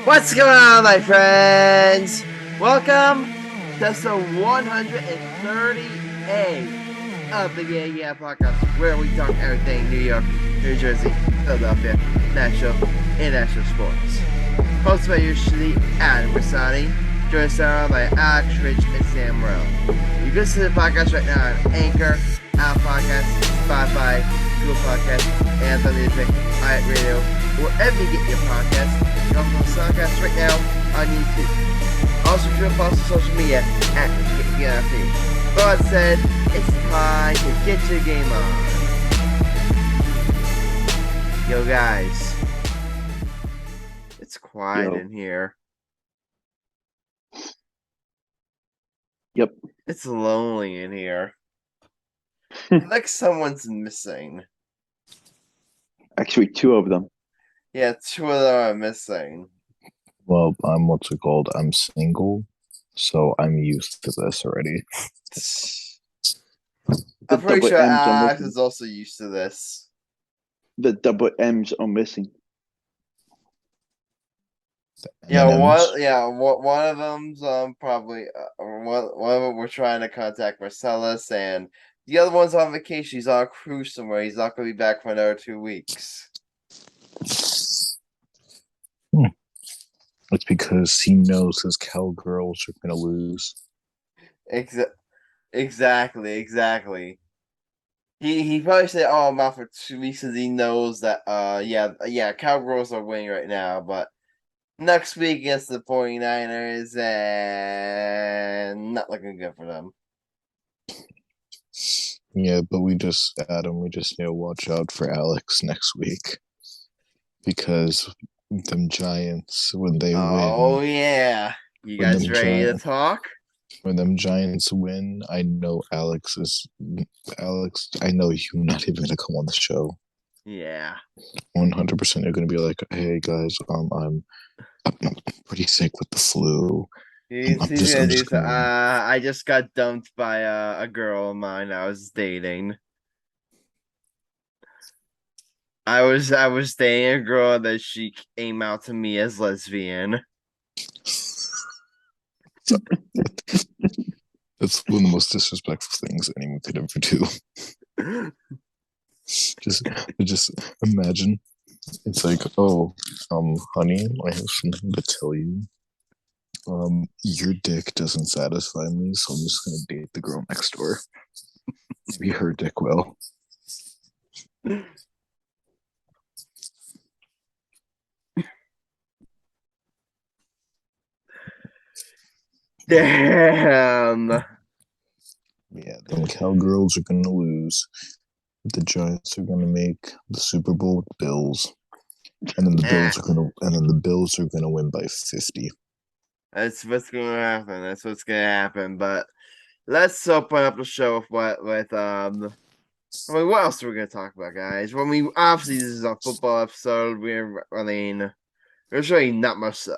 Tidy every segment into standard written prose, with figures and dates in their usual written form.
What's going on, my friends? Welcome to episode 138 of the Yeah Podcast, where we talk everything New York, New Jersey, Philadelphia, national, international sports. Hosted by usually Adam Grassani, joined us by Alex, Rich, and Sam Morell. You can listen to the podcast right now on Anchor, Apple Podcasts, Spotify, Google Podcasts, Amazon Music, iHeartRadio, wherever you get your podcasts. You can also listen to podcasts right now on YouTube. Also, if you follow us on social media at GetGP. With that said, it's time to get your game on. Yo, guys. It's quiet in here. Yep. It's lonely in here. Like someone's missing. Actually, two of them. Yeah, two of them are missing. Well, I'm single, so I'm used to this already. I'm pretty sure Alex is also used to this. The double M's are missing. Yeah, one of them's probably one of them we're trying to contact Marcellus, and the other one's on vacation. He's on a cruise somewhere. He's not going to be back for another 2 weeks. It's because he knows his cowgirls are gonna lose. Exactly. He probably said, "Oh, I'm out for 2 weeks," because he knows that cowgirls are winning right now, but next week against the 49ers, and not looking good for them. Yeah, but we just need to watch out for Alex next week. Because them Giants, when they win. Oh, yeah. You guys ready to talk? When them Giants win, I know Alex, I know you're not even going to come on the show. Yeah. 100% you're going to be like, hey, guys, I'm pretty sick with the flu. I just got dumped by a girl of mine I was dating. I was dating a girl that she came out to me as lesbian. That's one of the most disrespectful things anyone could ever do. just imagine. It's like, oh, honey, I have something to tell you. Your dick doesn't satisfy me, so I'm just gonna date the girl next door. Maybe her dick will. Damn. Yeah, them cowgirls are gonna lose. The Giants are gonna make the Super Bowl with the Bills, and then the Bills are gonna win by 50. That's what's gonna happen. But let's open up the show with what else are we gonna talk about, guys? Obviously this is a football episode. There's really not much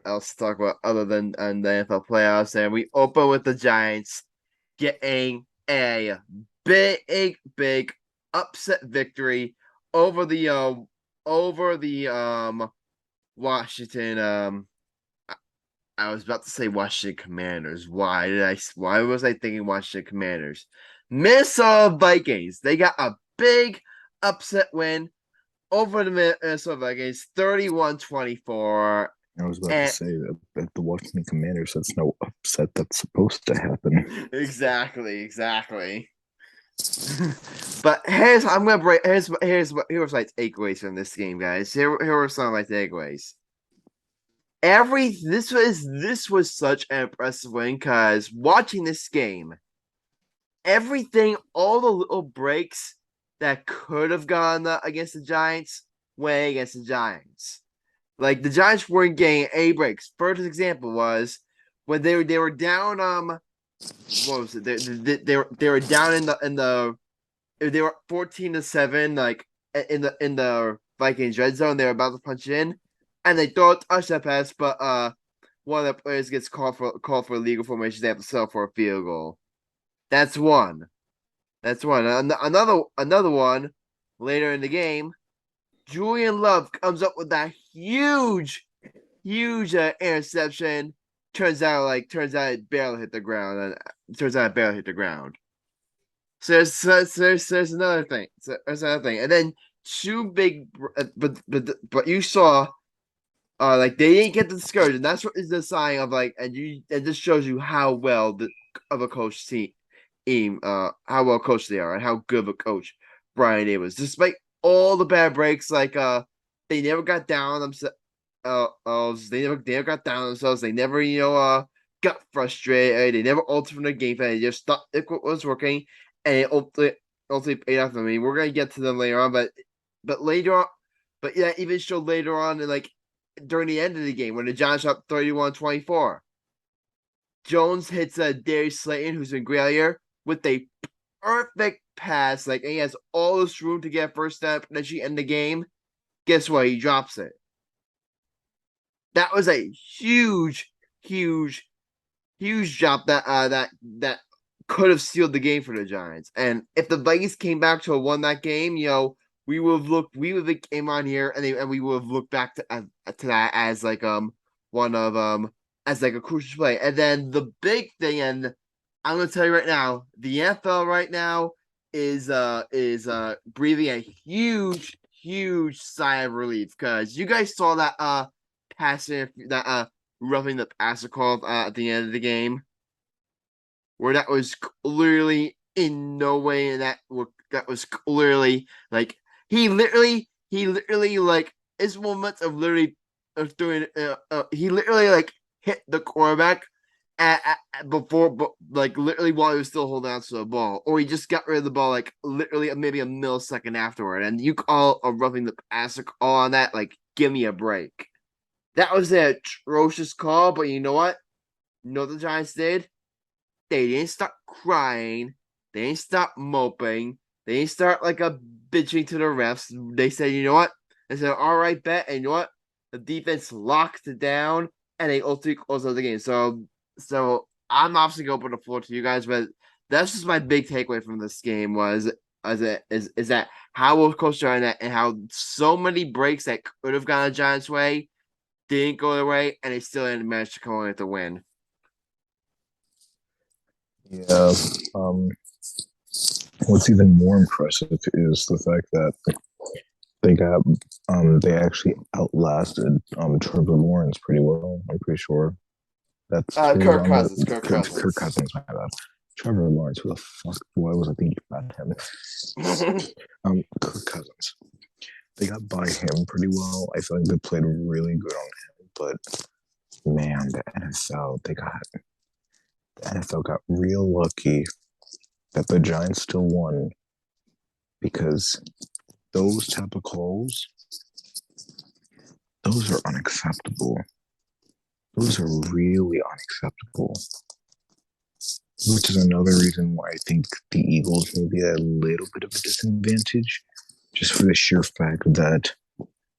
else to talk about other than the NFL playoffs, and we open with the Giants getting a big upset victory over the Washington. I was about to say Washington Commanders. Why was I thinking Washington Commanders? Minnesota Vikings. They got a big upset win over the Minnesota Vikings, 31-24. I was about to say that the Washington Commanders, that's no upset that's supposed to happen. Exactly. But here's my takeaways from this game, guys. Here are some of my takeaways. This was such an impressive win, because watching this game, all the little breaks that could have gone against the Giants went against the Giants. Like, the Giants weren't getting any breaks. First example was when they were down. What was it? They were down they were 14-7, like in the Vikings red zone. They were about to punch in, and they throw a touchdown pass, but one of the players gets called for illegal formation. They have to settle for a field goal. That's one. Another one later in the game. Julian Love comes up with that huge interception. Turns out it barely hit the ground, and turns out it barely hit the ground. So there's another thing. So there's another thing, and then two big, but you saw, like they didn't get discouraged, and that's what is the sign of like, and this shows you how well of a coach team, how well coached they are, and how good of a coach Brian Day was, despite all the bad breaks. Like they never got down on themselves. They never got down on themselves. They never got frustrated. They never altered from the game plan. They just thought it was working, and it ultimately paid off. I mean, we're gonna get to them later on, but later on, but yeah, even showed later on, and like during the end of the game when the Giants up 31-24. Jones hits Darius Slayton, who's in great year, with a perfect pass. Like, and he has all this room to get first step, and then she end the game. Guess what? He drops it. That was a huge drop that could have sealed the game for the Giants. And if the Vikings came back to have won that game, we would have came on here and we would have looked back to that as like one of as like a crucial play. And then the big thing, and I'm gonna tell you right now, the NFL right now is breathing a huge sigh of relief, because you guys saw that roughing the passer call at the end of the game, where that was clearly in no way that was clearly like he literally like his moments of literally of doing he literally like hit the quarterback before, but like literally while he was still holding on to the ball, or he just got rid of the ball like literally maybe a millisecond afterward, and you call a roughing the passer call on that? Like, give me a break. That was an atrocious call, but you know what? You know what the Giants did? They didn't start crying. They didn't stop moping. They didn't start like a bitching to the refs. They said, you know what? They said, all right, bet. And you know what? The defense locked it down, and they ultimately closed out the game. So I'm obviously going to open the floor to you guys, but that's just my big takeaway from this game is that how well coached are and how so many breaks that could have gone the Giants' way didn't go their way, and they still didn't manage to come away with the win. Yeah. What's even more impressive is the fact that they actually outlasted Trevor Lawrence pretty well. I'm pretty sure. That's Kirk Cousins. Kirk Cousins, my bad. Trevor Lawrence, who the fuck was I thinking about him? Kirk Cousins. They got by him pretty well. I feel like they played really good on him, but man, the NFL got real lucky that the Giants still won, because those type of calls, those are unacceptable. Those are really unacceptable. Which is another reason why I think the Eagles may be at a little bit of a disadvantage, just for the sheer fact that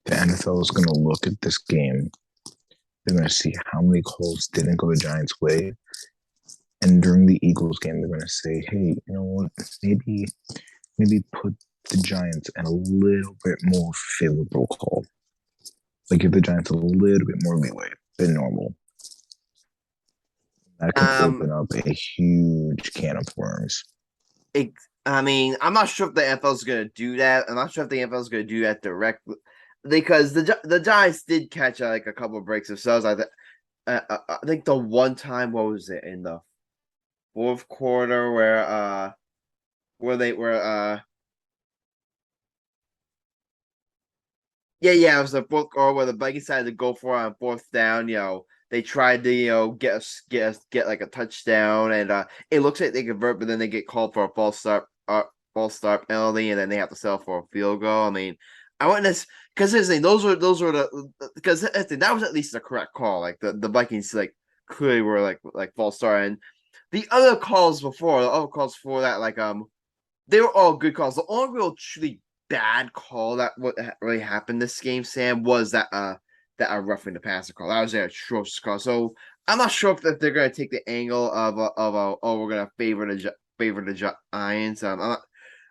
the NFL is going to look at this game. They're going to see how many calls didn't go the Giants' way. And during the Eagles game, they're going to say, hey, you know what? Maybe put the Giants in a little bit more favorable call. Like, give the Giants a little bit more leeway than normal. That could open up a huge can of worms. I'm not sure if the NFL is going to do that. I'm not sure if the NFL is going to do that directly, because the Giants did catch like a couple of breaks themselves. I think the one time, what was it, in the fourth quarter where they were it was the fourth quarter where the Vikings decided to go for it on fourth down. They tried to get like a touchdown, and it looks like they convert, but then they get called for a false start penalty, and then they have to settle for a field goal. I mean, I want this because those were because that was at least the correct call. Like the Vikings like clearly were like false start, and the other calls before that, like they were all good calls. The only real truly bad call that what really happened this game, Sam, was that roughing the passer call. That was an atrocious call. So I'm not sure if they're going to take the angle of we're going to favor the Giants. I'm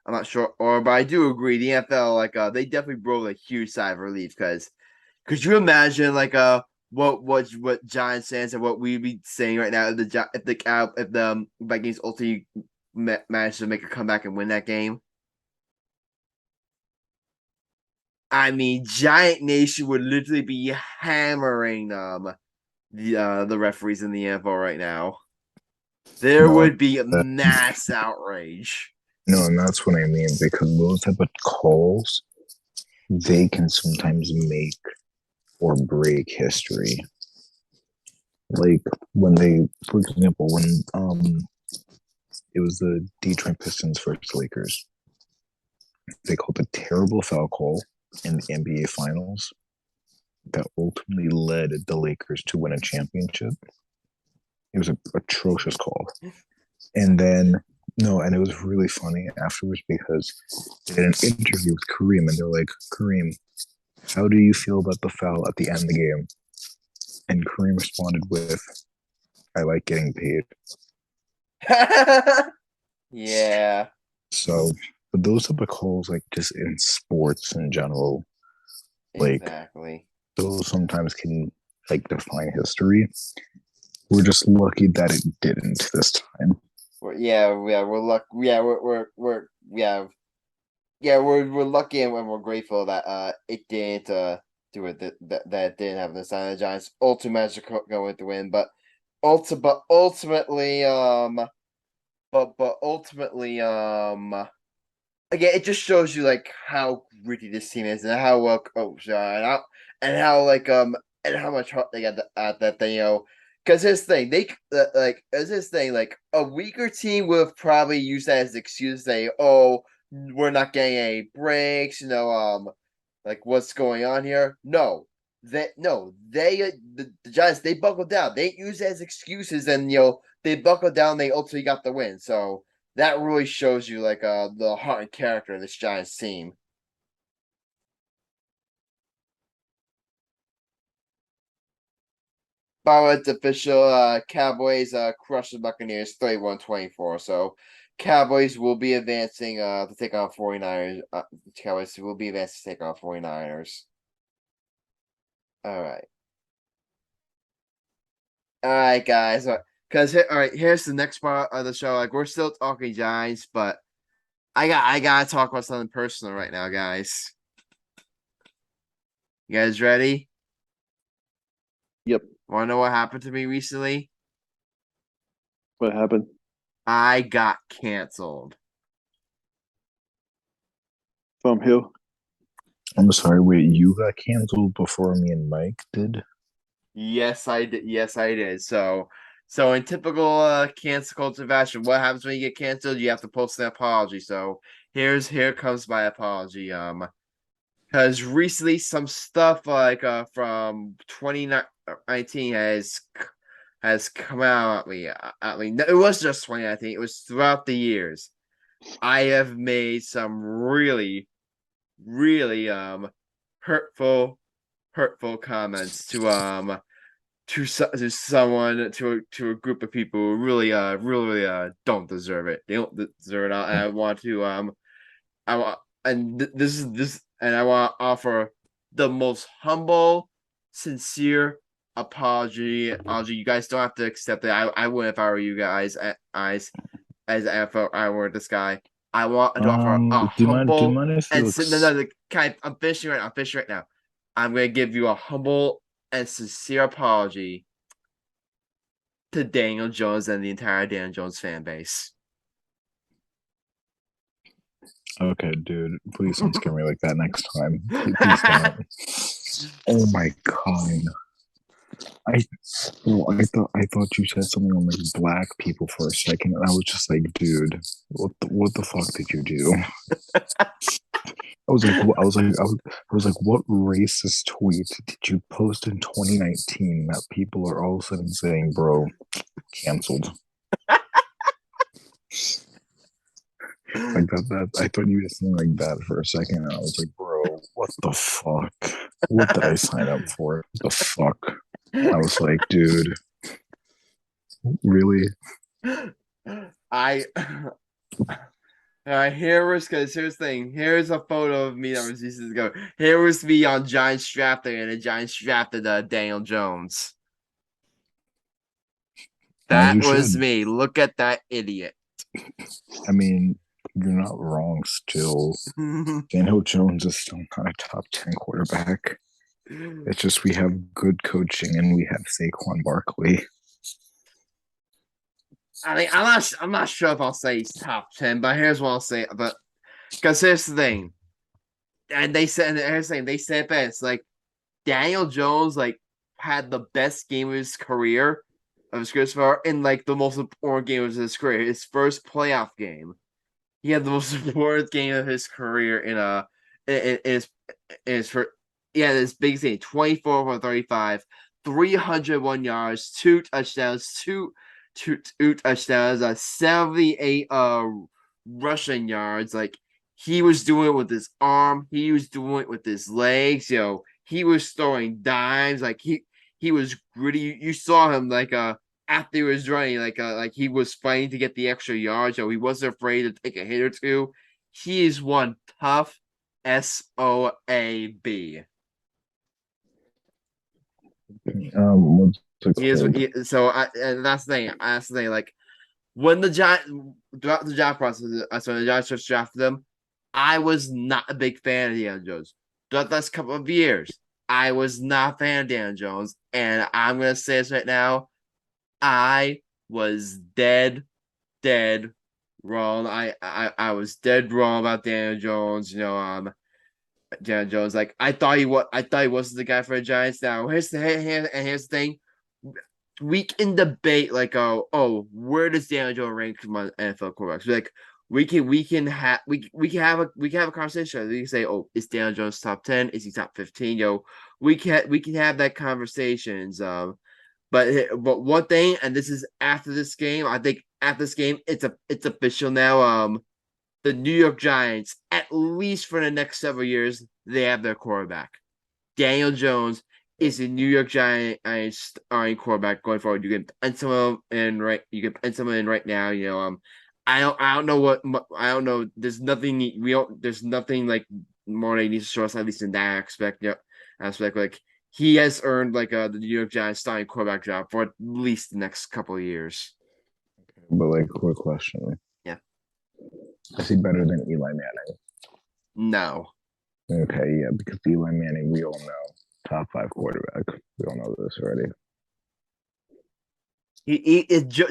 not sure, but I do agree. The NFL, like they definitely brought a huge sigh of relief, because could you imagine like what Giants fans and what we'd be saying right now if the Vikings ultimately managed to make a comeback and win that game. I mean, Giant Nation would literally be hammering the referees in the NFL right now. There No, would be a mass outrage. no, and that's what I mean, because those type of calls, they can sometimes make or break history. Like when they, for example, when it was the Detroit Pistons versus Lakers, they called a terrible foul call in the NBA Finals that ultimately led the Lakers to win a championship. It was an atrocious call. And then, no, and it was really funny afterwards because they did an interview with Kareem, and they're like, Kareem, how do you feel about the foul at the end of the game? And Kareem responded with, I like getting paid. Yeah. So, but those type of calls, like just in sports in general, like Exactly. those sometimes can like define history. We're just lucky that it didn't this time. We're lucky. We're lucky and we're grateful that it didn't do it that it didn't happen this time. The Giants ultimately going to win, but ultimately again, it just shows you like how gritty this team is and how well coached and how and how much heart they got at that thing, because his thing, like a weaker team would have probably used that as an excuse to say, "Oh, we're not getting any breaks," like what's going on here? No, the Giants, they buckled down. They use it as excuses, and they buckled down. They ultimately got the win. So that really shows you like the heart and character of this Giants team. By the way, it's official. Cowboys crushed the Buccaneers 31-24. So Cowboys will be advancing to take on 49ers. Cowboys will be advancing to take on 49ers. All right. All right, guys. Because all right, here's the next part of the show. Like we're still talking Giants, but I gotta talk about something personal right now, guys. You guys ready? Yep. Want to know what happened to me recently? What happened? I got canceled. From who? I'm sorry, wait, you got canceled before me and Mike did? Yes, I did. Yes, I did. So in typical cancel culture fashion, what happens when you get canceled? You have to post an apology. So here comes my apology. Because recently some stuff like from 2019 has come out at me. It was just 2019. It was throughout the years. I have made some really, really hurtful comments to someone to a group of people who really don't deserve it. They don't deserve it. And I want to I want and this is this and I want to offer the most humble, sincere apology. You guys don't have to accept it. I would if I were you guys. As if I were this guy. I want to offer a Do you humble mind if and you I'm finishing right now. I'm finishing right now. I'm gonna give you a humble and sincere apology to Daniel Jones and the entire Daniel Jones fan base. Okay, dude, please don't scare me like that next time. Please don't. Oh my god. I I thought you said something on like black people for a second, and I was just like, dude, what the fuck did you do? I was like, I was like, what racist tweet did you post in 2019 that people are all of a sudden saying, bro, canceled? Like that, I thought you did something like that for a second, and I was like, bro, what the fuck? What did I sign up for? What the fuck? I was like, dude, really? I Here was because here's the thing. Here's a photo of me that was years ago. Here was me on Giants drafting, and the Giants drafted Daniel Jones. As That you was should. me. Look at that idiot. I mean, you're not wrong still. Daniel Jones is still not a top 10 quarterback. It's just we have good coaching and we have Saquon Barkley. I mean, I'm not sure if I'll say he's top 10, but here's what I'll say. But because here's the thing, and here's the thing, they said best. Like Daniel Jones, like had the best game of his career, of his career so far, in like the most important game of his career, his first playoff game. He had the most important game of his career in his first. Yeah, this big thing: 24 for 35, 301 yards, two touchdowns, two touchdowns, 78 rushing yards. Like he was doing it with his arm, he was doing it with his legs. He was throwing dimes. Like he was gritty. You saw him like after he was running, like he was fighting to get the extra yards. He wasn't afraid to take a hit or two. He is one tough SOAB. What's it He is called? and that's the thing. That's the thing. Like when the Giants throughout the draft process, when the Giants just drafted them, I was not a big fan of Deion Jones. Throughout the last couple of years, I was not a fan of Deion Jones, and I'm gonna say this right now. I was dead wrong. I was dead wrong about Daniel Jones. Daniel Jones. Like I thought he wasn't the guy for the Giants. Now here's the thing. We can debate like where does Daniel Jones rank among NFL quarterbacks? Like we can have a conversation. We can say, oh, is Daniel Jones top 10? Is he top 15? We can have that conversations. But one thing, and this is after this game, I think after this game, it's official now. The New York Giants, at least for the next several years, they have their quarterback. Daniel Jones is a New York Giants starting quarterback going forward. You can pencil him in right. You can pencil him in right now. I don't know what I don't know. There's nothing like more that he needs to show us at least in that aspect. Aspect like he has earned like the New York Giants starting quarterback job for at least the next couple of years. But like, quick question. Yeah. Is he better than Eli Manning? No. Okay, yeah, because Eli Manning, we all know, top 5 quarterback. We all know this already.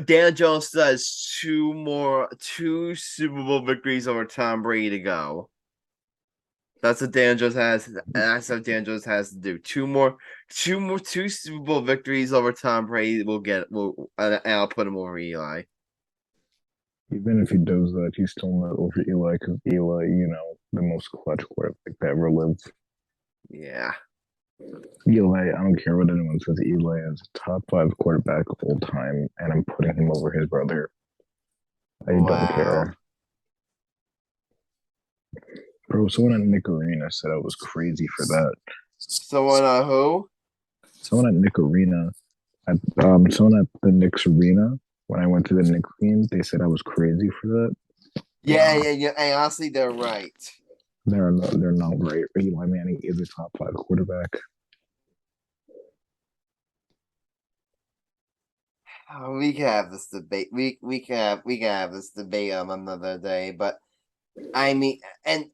Daniel Jones does two Super Bowl victories over Tom Brady to go. That's what Dan Jones has. That's what Dan Jones has to do. Two Super Bowl victories over Tom Brady. And I'll put him over Eli. Even if he does that, he's still not over Eli because Eli, the most clutch quarterback that ever lived. Yeah. Eli, I don't care what anyone says. Eli is a top 5 quarterback of all time, and I'm putting him over his brother. I don't care. Bro, someone at Nick Arena said I was crazy for that. Someone who? Someone at Nick Arena, someone at the Knicks Arena, when I went to the Knicks game, they said I was crazy for that. Yeah. And honestly, they're right. They're not right. Eli Manning is a top 5 quarterback. We can have this debate. We can have this debate another day. But I mean, and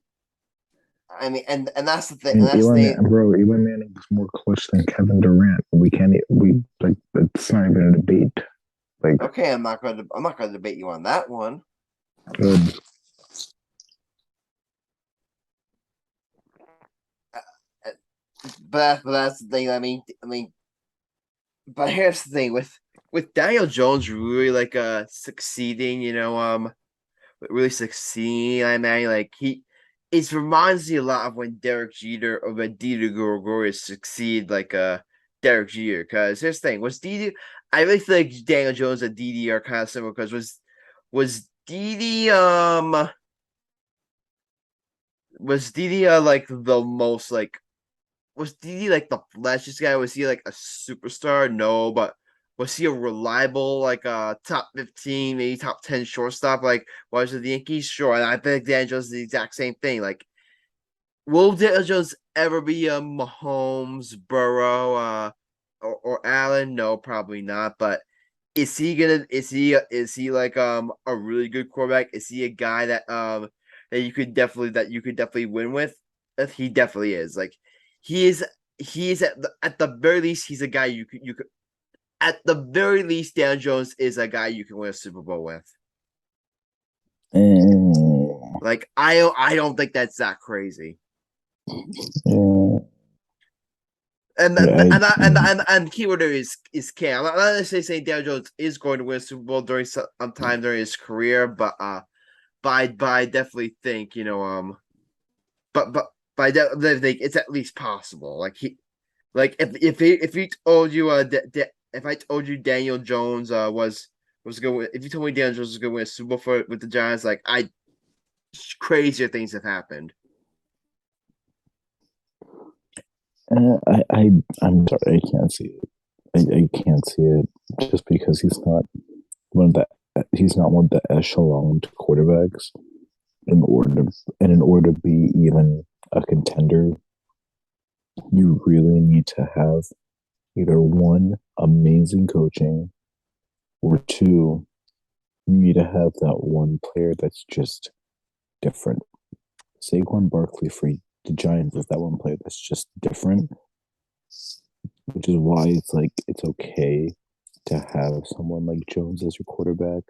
that's the thing. And that's Eli Manning is more clutch than Kevin Durant. It's not even a debate. Like, okay, I'm not going to debate you on that one. Good. But that's the thing. I mean, but here's the thing with Daniel Jones really like succeeding. Really succeeding. I mean, like it reminds me a lot of when Derek Jeter or when Didi Gregorius succeed like Derek Jeter. Because here's the thing, was Didi? I really feel like Daniel Jones and Didi are kind of similar. Because was Didi like the most like was Didi like the flashiest guy? Was he like a superstar? No, but was he a reliable like top 15, maybe top 10 shortstop like was it the Yankees? Sure, and I think Daniel Jones is the exact same thing. Like, will Daniel Jones ever be a Mahomes, Burrow, or Allen? No, probably not. But is he gonna? Is he like a really good quarterback? Is he a guy that you could definitely win with? He definitely is. Like, he is he is at the very least he's a guy you could at the very least Dan Jones is a guy you can win a Super Bowl with. Mm, Like, I don't think that's that crazy. yeah, And yeah, and and keyword there is can. I'm not necessarily saying Dan Jones is going to win a Super Bowl during some time during his career, but I definitely think but I definitely think it's at least possible. Like if he told you if I told you Daniel Jones was going if you told me Daniel Jones was going to win a Super Bowl with the Giants, like I crazier things have happened. I'm sorry, I can't see it. I can't see it just because one of the he's not one of the echelon quarterbacks in order to be even a contender, you really need to have either one, amazing coaching, or two, you need to have that one player that's just different. Saquon Barkley for the Giants is that one player that's just different, which is why it's okay to have someone like Jones as your quarterback.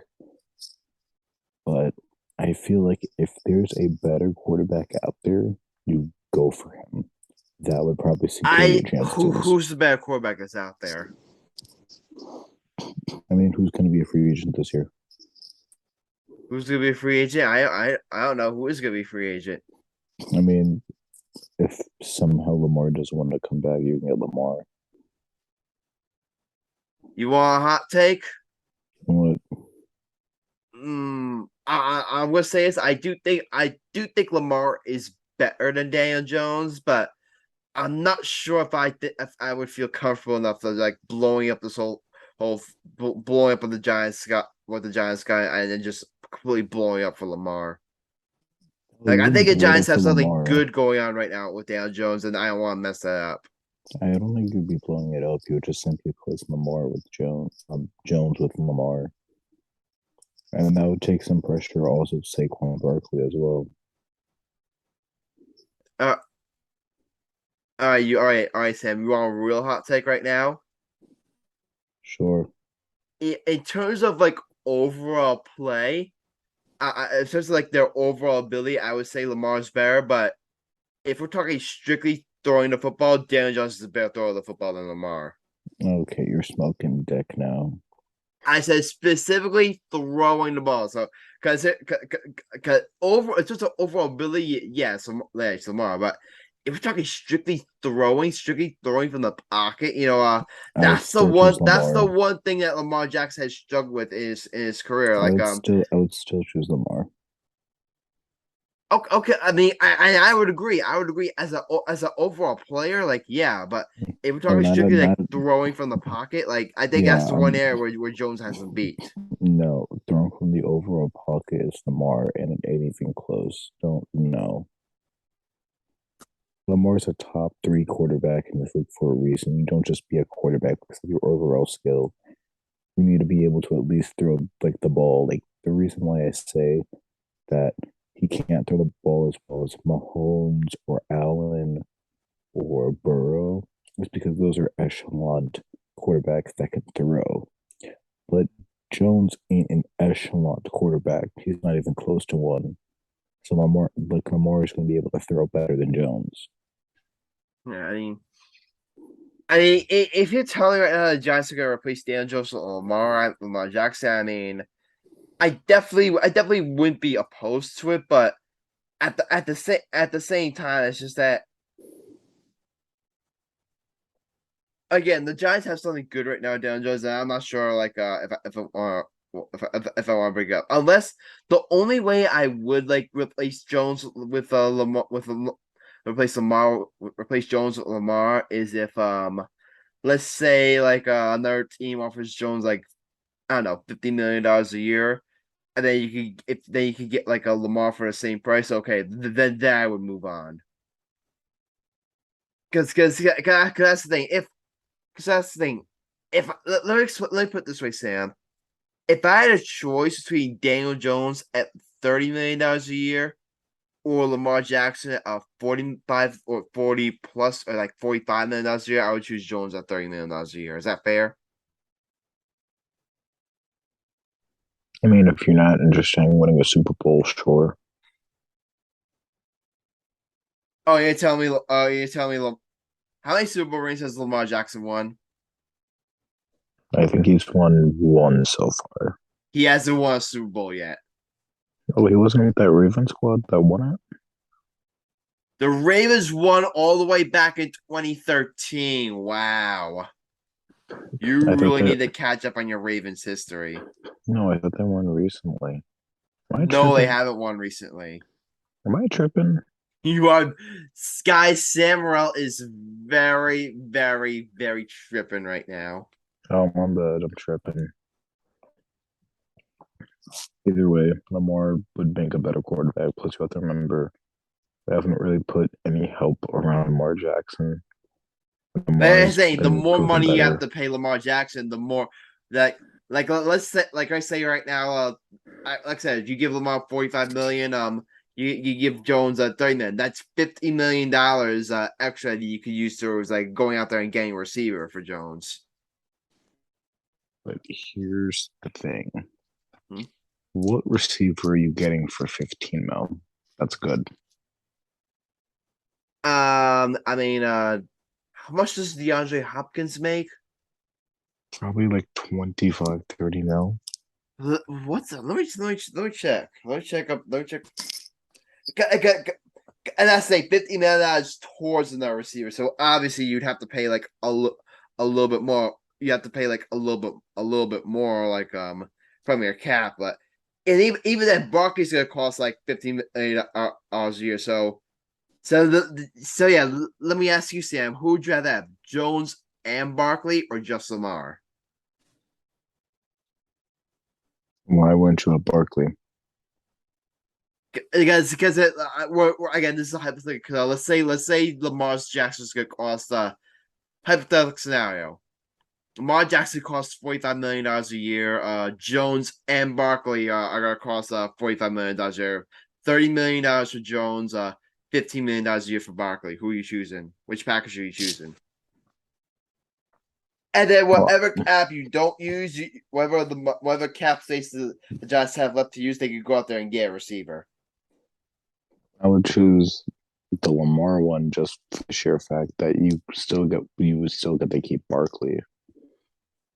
But I feel like if there's a better quarterback out there, you go for him. That would probably secure your chances. Who's the better quarterback that's out there? I mean, who's going to be a free agent this year? Who's gonna be a free agent? I don't know who is gonna be a free agent. I mean, if somehow Lamar doesn't want to come back, you can get Lamar. You want a hot take? What? I'm gonna say this. I do think Lamar is better than Daniel Jones, but I'm not sure if I would feel comfortable enough to like blowing up this whole blowing up on the Giants got what the Giants got and then just completely blowing up for Lamar. Like, You I think wouldn't the blow it Giants up for have something Lamar. good going on right now with Daniel Jones, and I don't want to mess that up. I don't think you'd be blowing it up. You would just simply place Lamar with Jones with Lamar, and that would take some pressure also Saquon Barkley as well. Uh, all right, Sam. You want a real hot take right now? Sure. In terms of like overall play, in terms of like their overall ability, I would say Lamar's better. But if we're talking strictly throwing the football, Daniel Jones is a better thrower of the football than Lamar. Okay, you're smoking dick now. I said specifically throwing the ball. So because over it's just an overall ability, yes, Lamar. But if we're talking strictly throwing from the pocket, I would still choose that's the Lamar. one thing that Lamar Jackson has struggled with in his career. Like I would still choose Lamar. okay, I mean, I would agree. I would agree as an overall player, like yeah, but if we're talking strictly like Not throwing from the pocket, like I think yeah. that's the one area where Jones has him beat. No, throwing from the overall pocket is Lamar, and anything close. Don't know. Lamar's a top three quarterback in this league for a reason. You don't just be a quarterback because of your overall skill. You need to be able to at least throw like the ball. Like the reason why I say that he can't throw the ball as well as Mahomes or Allen or Burrow is because those are echelon quarterbacks that can throw. But Jones ain't an echelon quarterback. He's not even close to one. So Lamar is going to be able to throw better than Jones. Yeah, I mean, if you're telling me right now the Giants are going to replace Dan Jones with Lamar Jackson, I mean, I definitely wouldn't be opposed to it, but at the same time, it's just that again, the Giants have something good right now, Dan Jones, and I'm not sure like if I want to bring it up, unless the only way I would like replace Jones with Lamar replace Jones with Lamar is if let's say like another team offers Jones like I don't know $50 million a year, and then you could get like a Lamar for the same price. Okay, then I would move on. Because that's the thing. Because that's the thing. If let me put it this way, Sam. If I had a choice between Daniel Jones at $30 million a year or Lamar Jackson at 45 or 40 plus or like $45 million a year, I would choose Jones at $30 million a year. Is that fair? I mean, if you're not interested in winning a Super Bowl, sure. Oh, you're telling me. You're telling me. How many Super Bowl rings has Lamar Jackson won? I think he's won one so far. He hasn't won a Super Bowl yet. Oh, he wasn't with that Raven squad that won it? The Ravens won all the way back in 2013. Wow. You I thought really that. need to catch up on your Ravens history. No, I thought they won recently. Am I No, they tripping? haven't won recently. Am I tripping? You are, guys. Sam Morell is very, very, very tripping right now. Oh, my bad. I'm tripping. Either way, Lamar would make a better quarterback. Plus, you have to remember, they haven't really put any help around Lamar Jackson. Like I Lamar's say, the been more proven money you have better. to pay Lamar Jackson, the more that let's say like I say right now, like I said, you give Lamar 45 million, you give Jones 30 million. That's $50 million extra that you could use towards like going out there and getting a receiver for Jones. But here's the thing. Hmm? What receiver are you getting for 15 mil? That's good. I mean, how much does DeAndre Hopkins make? Probably like 25, 30 mil. What's that? Let me check. Let me check up. Let me check. And I say $50 million towards another receiver. So obviously you'd have to pay like a little bit more. You have to pay like a little bit more like from your cap. But and even then, Barkley's gonna cost like $15 million a year. So yeah. Let me ask you, Sam. Who would you rather have, Jones and Barkley, or just Lamar? Why wouldn't you have Barkley? Because again, this is a hypothetical. Let's say Lamar Jackson's gonna cost hypothetical scenario. Lamar Jackson costs $45 million a year. Jones and Barkley are gonna cost $45 million a year. $30 million for Jones. $15 million a year for Barkley. Who are you choosing? Which package are you choosing? And then Well, whatever cap you don't use, whatever cap space the Giants have left to use, they could go out there and get a receiver. I would choose the Lamar one just for the sheer fact that you would still get to keep Barkley.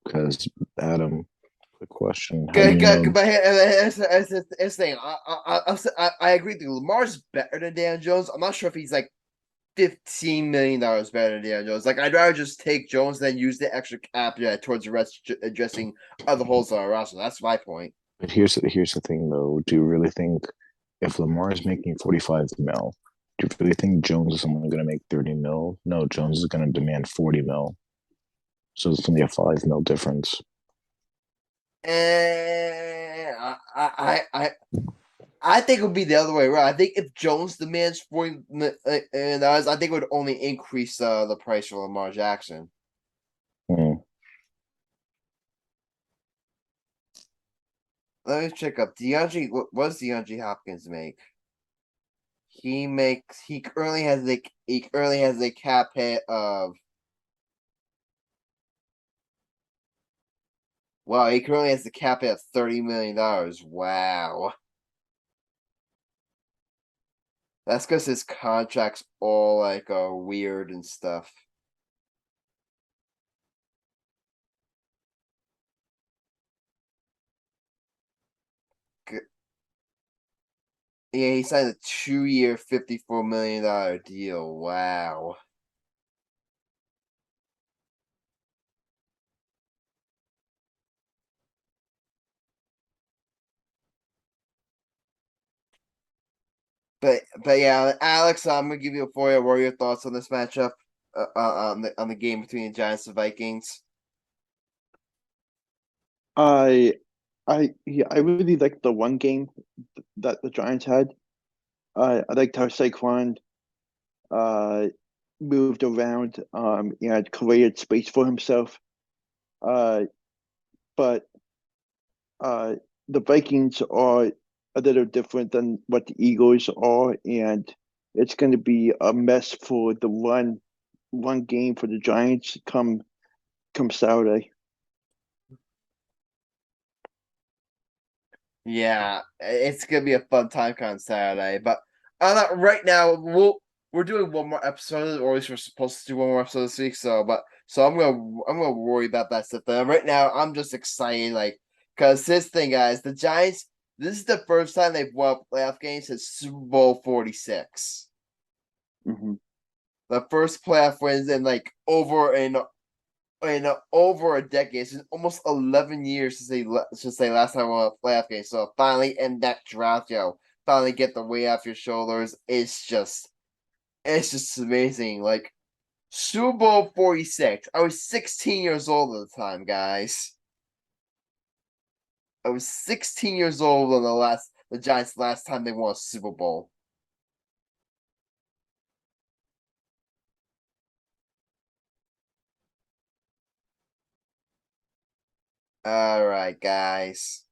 Because Adam, quick question: how do you know? But here's the thing. I agree with you. Lamar's better than Dan Jones. I'm not sure if he's like $15 million better than Dan Jones. Like I'd rather just take Jones than use the extra cap towards the rest addressing other holes on our roster. That's my point. But here's the thing though. Do you really think if Lamar is making 45 mil, do you really think Jones is only going to make 30 mil? No, Jones is going to demand 40 mil. So it's only a 5 mil difference. And I think it would be the other way around. I think if Jones demands $40 million, I think it would only increase the price for Lamar Jackson. Hmm. Let me check up DeAndre. What does DeAndre Hopkins make? He currently has a cap hit of, wow, he currently has the cap hit of $30 million. Wow. That's because his contract's all like weird and stuff. Yeah, he signed a 2-year, $54 million deal. Wow. But yeah, Alex, I'm gonna give you a 4. What are your thoughts on this matchup? on the game between the Giants and Vikings? I yeah, I really liked the one game that the Giants had. I liked how Saquon uh moved around and created space for himself. Uh, but uh, the Vikings are a little different than what the Eagles are, and it's going to be a mess for the run game for the Giants come Saturday. Yeah, it's gonna be a fun time on Saturday. But right now we're doing one more episode, or at least we're supposed to do one more episode this week. So I'm gonna worry about that stuff. But right now I'm just excited, like, because this thing, guys, the Giants. This is the first time they've won playoff games since Super Bowl 46. Mm-hmm. The first playoff wins in like over a decade. It's almost 11 years since they last time won a playoff game. So finally end that drought, finally get the weight off your shoulders. It's just amazing. Like Super Bowl 46. I was 16 years old at the time, guys. I was 16 years old when the Giants last time they won a Super Bowl. All right, guys.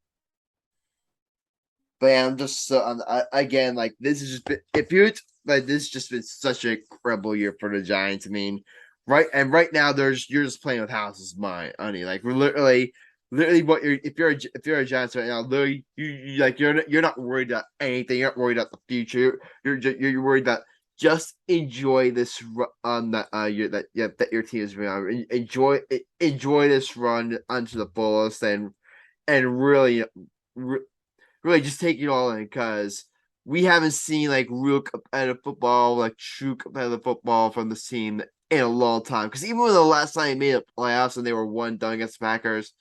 But yeah, I'm just so again, like, this has just been, if you like, this has just been such an incredible year for the Giants. I mean, right now you're just playing with house's mind, honey. Like, we're literally what you're if you're a Giants right now, literally you like you're not worried about anything. You're not worried about the future. You're worried about just enjoy this run that that your team is running. Enjoy this run onto the fullest and really just take it all in, because we haven't seen like real competitive football, like true competitive football from this team in a long time. Because even when the last time they made the playoffs and they were one done against the Packers,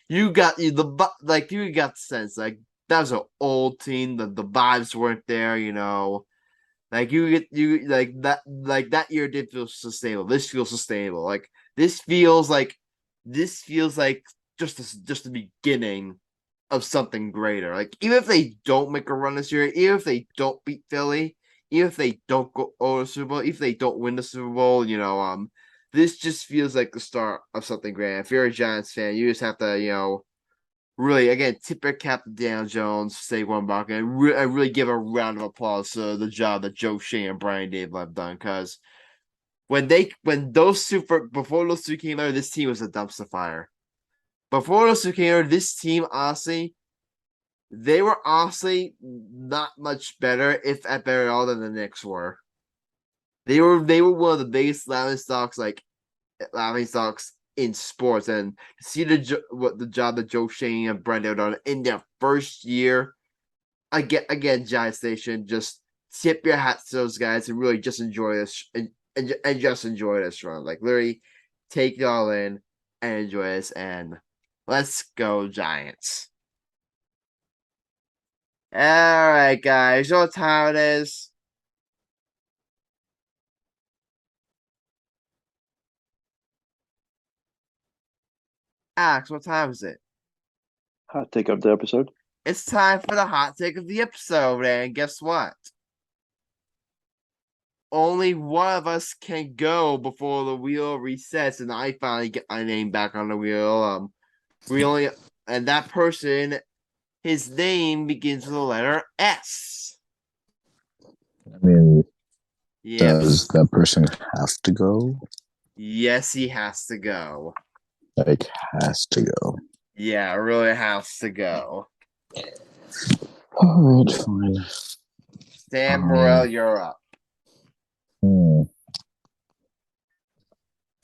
you got the sense like that was an old team. The vibes weren't there, Like you like that year did feel sustainable. This feels sustainable. Like this feels like just the beginning of something greater. Like, even if they don't make a run this year, even if they don't beat Philly, even if they don't go over the Super Bowl, if they don't win the Super Bowl, this just feels like the start of something great. If you're a Giants fan, you just have to, really, again, tip your cap to Dan Jones, Saquon Barkley, and really give a round of applause to the job that Joe Shea and Brian Dable have done. Because before those two came out, this team was a dumpster fire. Before those two came out, this team, honestly, they were honestly not much better, if at better at all, than the Knicks were. They were one of the biggest laughing stocks in sports, and see the job that Joe Shane and Brenda done in their first year. Again, Giant Station, just tip your hats to those guys and really just enjoy this and just enjoy this run. Like, literally, take it all in and enjoy this. And let's go, Giants! All right, guys. You know what time it is? Alex, what time is it? Hot take of the episode. It's time for the hot take of the episode, and guess what? Only one of us can go before the wheel resets, and I finally get my name back on the wheel. And that person, his name begins with the letter S. I mean, Yep. does that person have to go? Yes, he has to go. Like, has to go. Yeah, really has to go. All right, fine. Sam Morell, you're up.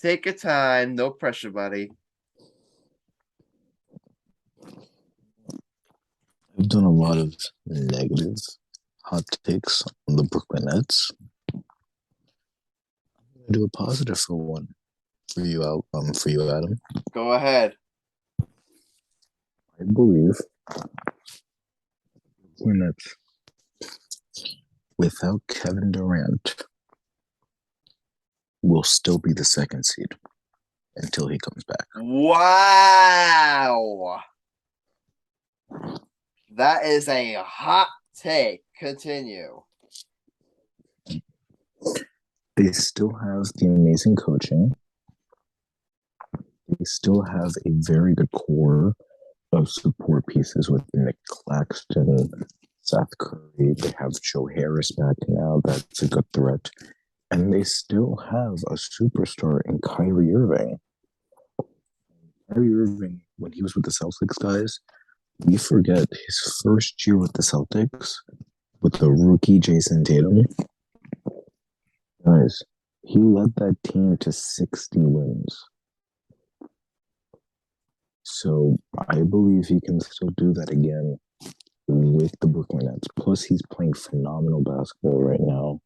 Take your time, no pressure, buddy. I've done a lot of negative hot takes on the Brooklyn Nets. I'm gonna do a positive for one for you, Adam. Go ahead. I believe Brooklyn Nets, without Kevin Durant, will still be the second seed until he comes back. Wow. That is a hot take. Continue. They still have the amazing coaching. They still have a very good core of support pieces with Nick Claxton, Seth Curry. They have Joe Harris back now. That's a good threat. And they still have a superstar in Kyrie Irving. Kyrie Irving, when he was with the Celtics guys, we forget his first year with the Celtics with the rookie Jason Tatum. Guys, he led that team to 60 wins. So I believe he can still do that again with the Brooklyn Nets. Plus, he's playing phenomenal basketball right now.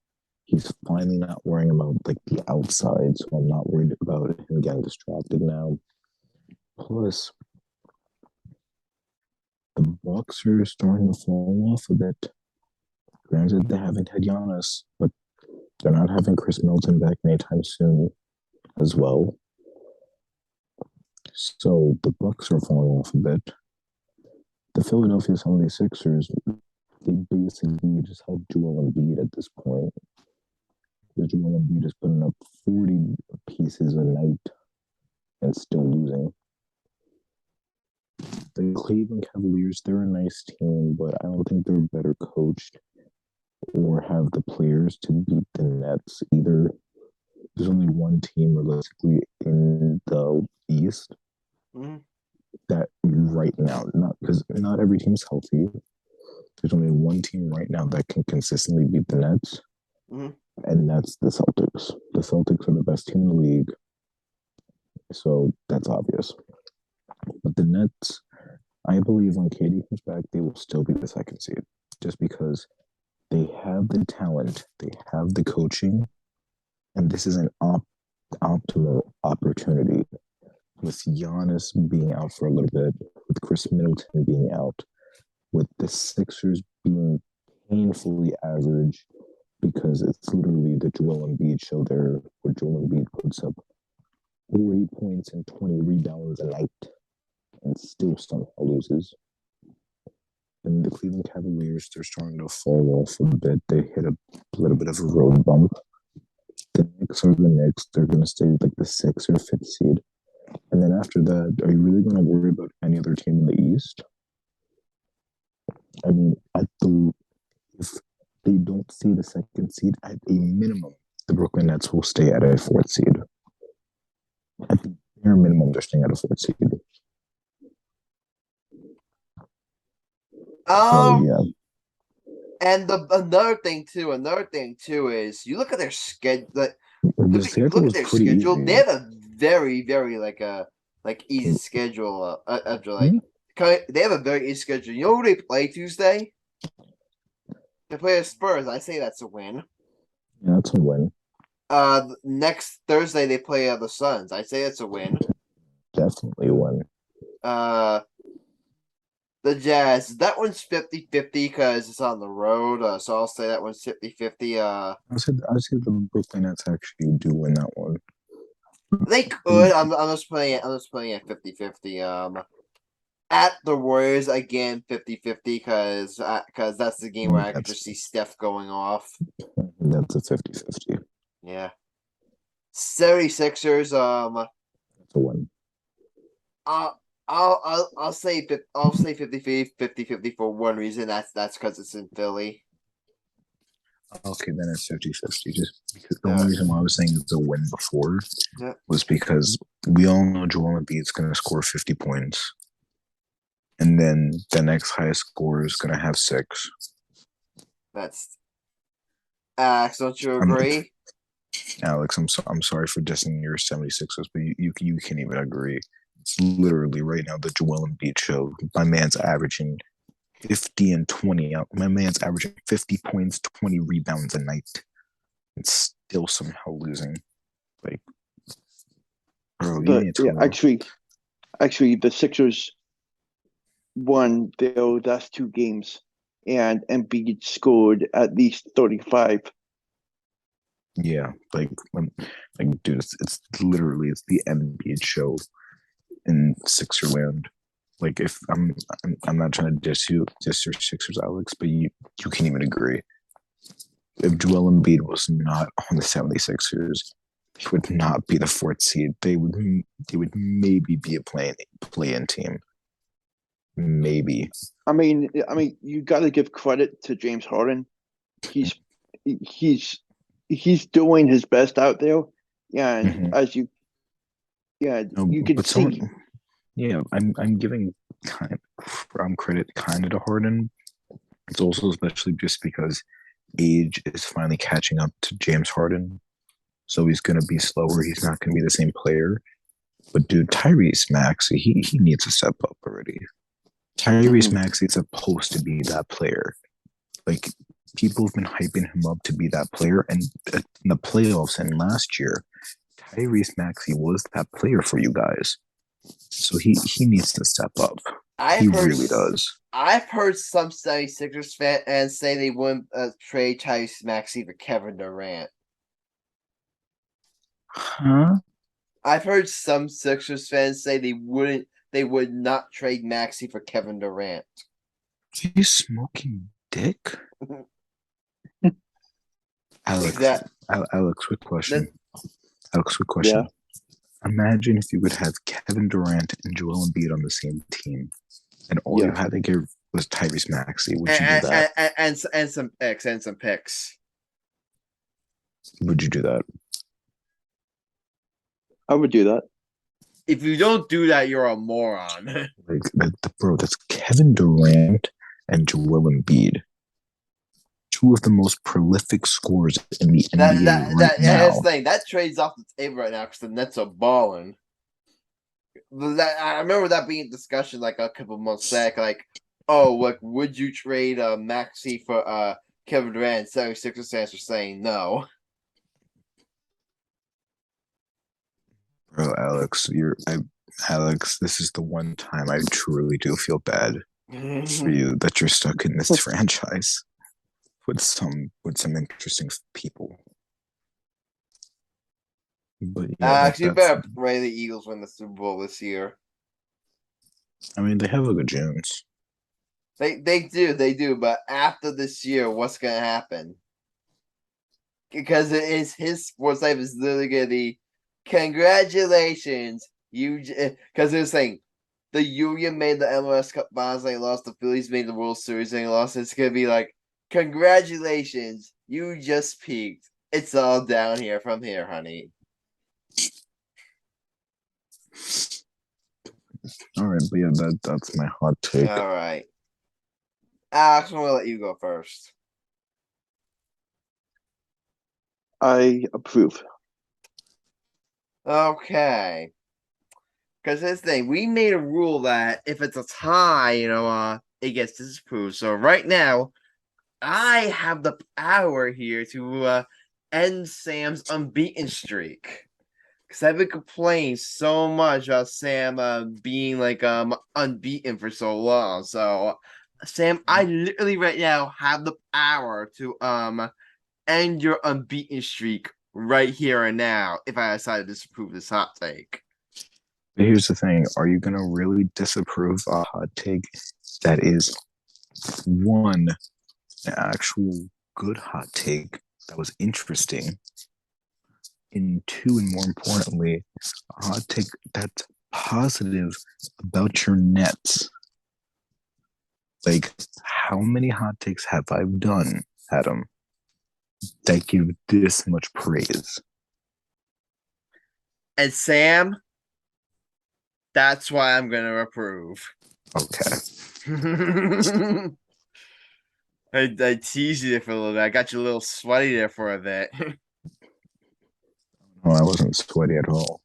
He's finally not worrying about like the outside, so I'm not worried about him getting distracted now. Plus, the Bucks are starting to fall off a bit. Granted, they haven't had Giannis, but they're not having Chris Middleton back anytime soon as well. So the Bucks are falling off a bit. The Philadelphia 76ers, they basically just have Joel Embiid at this point. The Joel Embiid is putting up 40 pieces a night and still losing. The Cleveland Cavaliers, they're a nice team, but I don't think they're better coached or have the players to beat the Nets either. There's only one team realistically in the East that right now, not because not every team's healthy. There's only one team right now that can consistently beat the Nets, and that's the Celtics. The Celtics are the best team in the league, so that's obvious. But the Nets, I believe when KD comes back, they will still be the second seed, just because they have the talent, they have the coaching, and this is an optimal opportunity. With Giannis being out for a little bit, with Chris Middleton being out, with the Sixers being painfully average, because it's literally the Joel Embiid show there, where Joel Embiid puts up 48 points and 20 rebounds a night and still somehow loses. And the Cleveland Cavaliers, they're starting to fall off a bit. They hit a little bit of a road bump. The Knicks are the Knicks. They're going to stay like the 6th or 5th seed. And then after that, are you really going to worry about any other team in the East? I mean, if they don't see the second seed, at a minimum, the Brooklyn Nets will stay at a 4th seed. At the bare minimum, they're staying at a 4th seed. So, yeah. And another thing too is you look at their schedule. Look at their schedule. Easy. They have a very, very easy schedule. They have a very easy schedule. You know who they play Tuesday? They play the Spurs. I say that's a win. Yeah, that's a win. Next Thursday they play the Suns. I say it's a win. Definitely a win. The Jazz, that one's 50-50 because it's on the road, so I'll say that one's 50-50. I said the Brooklyn Nets actually do win that one. They could. I'm just playing it 50-50. At the Warriors again 50-50 because that's the game where I could just see Steph going off. That's a 50-50. Yeah. 76ers, that's a win. I'll say 50-50 for one reason. That's because it's in Philly. Okay, then it's 50-50. Just because the only reason why I was saying it's a win before was because we all know Joel Embiid is going to score 50 points, and then the next highest scorer is going to have 6. That's Alex. Don't you agree? Alex, I'm sorry for dissing your 76ers, but you can't even agree. It's literally right now the Joel Embiid show. My man's averaging 50 and 20 out. My man's averaging 50 points, 20 rebounds a night. And still somehow losing. Like, bro, actually, the Sixers won their last 2 games, and Embiid scored at least 35. Yeah, dude, it's literally it's the NBA show in Sixerland. Like, if I'm not trying to diss your Sixers, Alex, but you can't even agree. If Joel Embiid was not on the 76ers, he would not be the fourth seed. They would maybe be a play-in team. Maybe. I mean, you got to give credit to James Harden. He's he's doing his best out there. Yeah, and Mhm. No, you can but see. yeah, I'm giving credit kind of to Harden. It's also especially just because age is finally catching up to James Harden. So he's going to be slower. He's not going to be the same player. But dude, Tyrese Maxey, he needs to step up already. Tyrese Maxey is supposed to be that player. Like, people have been hyping him up to be that player, and in the playoffs and last year, Tyrese Maxey was that player for you guys. So he needs to step up. He really does. I've heard some 76ers fans say they wouldn't trade Tyrese Maxey for Kevin Durant. Huh? I've heard some Sixers fans say they would not trade Maxey for Kevin Durant. He's smoking dick? Alex, Alex, quick question. Alex, quick question. Yeah. Imagine if you would have Kevin Durant and Joel Embiid on the same team, and all you had to give was Tyrese Maxey. Would you do that? And some picks. Would you do that? I would do that. If you don't do that, you're a moron. Bro, that's Kevin Durant and Joel Embiid, two of the most prolific scorers in the NBA now. That's the thing. That trade's off the table right now because the Nets are balling. I remember that being a discussion like a couple months back. Like, would you trade Maxey for Kevin Durant? 76ers fans are saying no. Bro, Alex, this is the one time I truly do feel bad for you that you're stuck in this franchise with some interesting people. But yeah, you better pray the Eagles win the Super Bowl this year. I mean, they have a good chance. They do. But after this year, what's gonna happen? Because his sports life is literally gonna be congratulations, because they're saying the Union made the MLS Cup Finals and they lost. The Phillies made the World Series and they lost. It's gonna be like, congratulations, you just peaked. It's all down here from here, honey. All right, but yeah, that's my hot take. All right, Alex, I'm gonna let you go first. I approve. Okay. Because this thing, we made a rule that if it's a tie, it gets disapproved. So right now, I have the power here to end Sam's unbeaten streak. Because I've been complaining so much about Sam being like unbeaten for so long. So Sam, I literally right now have the power to end your unbeaten streak right here and now if I decide to disapprove this hot take. But here's the thing. Are you going to really disapprove a hot take that is, one, an actual good hot take that was interesting, and two, and more importantly, a hot take that's positive about your Nets? Like, how many hot takes have I done, Adam, that give this much praise? And Sam, that's why I'm going to approve. Okay. I teased you for a little bit. I got you a little sweaty there for a bit. No, I wasn't sweaty at all.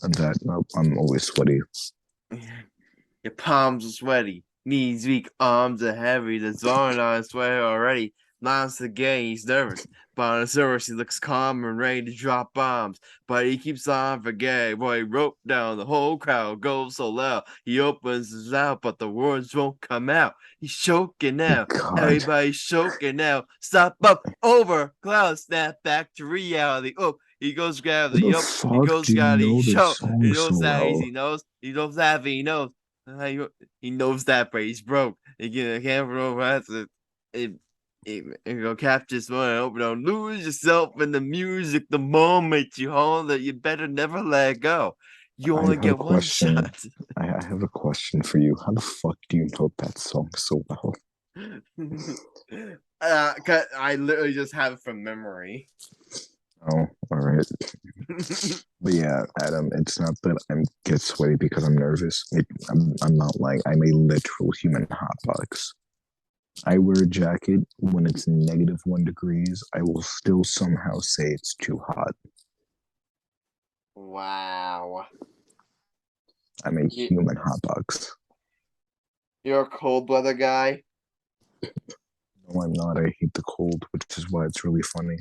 I'm always sweaty. Your palms are sweaty. Knees weak, arms are heavy. The zone on sweaty already. Miles again, he's nervous. But on the surface, he looks calm and ready to drop bombs. But he keeps on forgetting. Boy, he wrote down. The whole crowd goes so loud. He opens his mouth, but the words won't come out. He's choking now. God. Everybody's choking now. Stop up, over, cloud, snap back to reality. Oh, he goes gravity. What the Yup, he fuck goes do you gravity. know Show. this song He so knows that. well? He knows. He knows that. He knows. He knows that, but he's broke. He can't romance it. You go capture this one. I hope you don't lose yourself in the music. The moment you hold it, you better never let go. You I only have a get one question. shot. I have a question for you. How the fuck do you know that song so well? 'Cause I literally just have it from memory. Oh, all right. But yeah, Adam, it's not that I get sweaty because I'm nervous. I'm not lying. I'm a literal human hotbox. I wear a jacket when it's -1 degrees. I will still somehow say it's too hot. Wow. I'm a human hotbox. You're a cold-blooded guy? No, I'm not. I hate the cold, which is why it's really funny.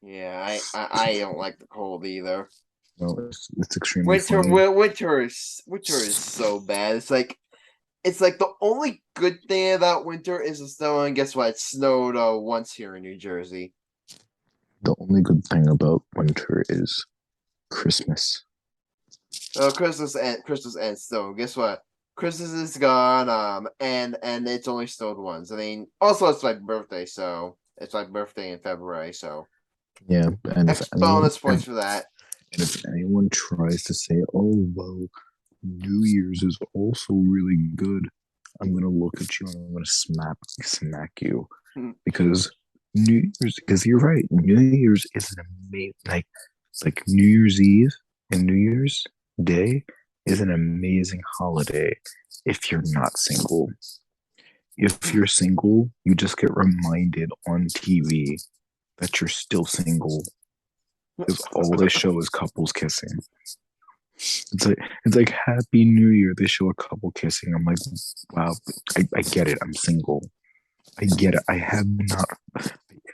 Yeah, I don't like the cold either. No, it's extremely funny. Winter is so bad. It's like the only good thing about winter is the snow, and guess what? It snowed once here in New Jersey. The only good thing about winter is Christmas. Christmas and snow. Guess what? Christmas is gone. And it's only snowed once. I mean, also it's my birthday, so it's my birthday in February. So Yeah, and bonus points for that. And if anyone tries to say, "Oh, well, New Year's is also really good," I'm gonna look at you and I'm gonna smack you because New Year's. Because you're right, New Year's is an amazing like New Year's Eve and New Year's Day is an amazing holiday if you're not single. If you're single, you just get reminded on TV that you're still single because all they show is couples kissing. It's like Happy New Year. They show a couple kissing. I'm like, wow, I get it. I'm single. I get it. I have not.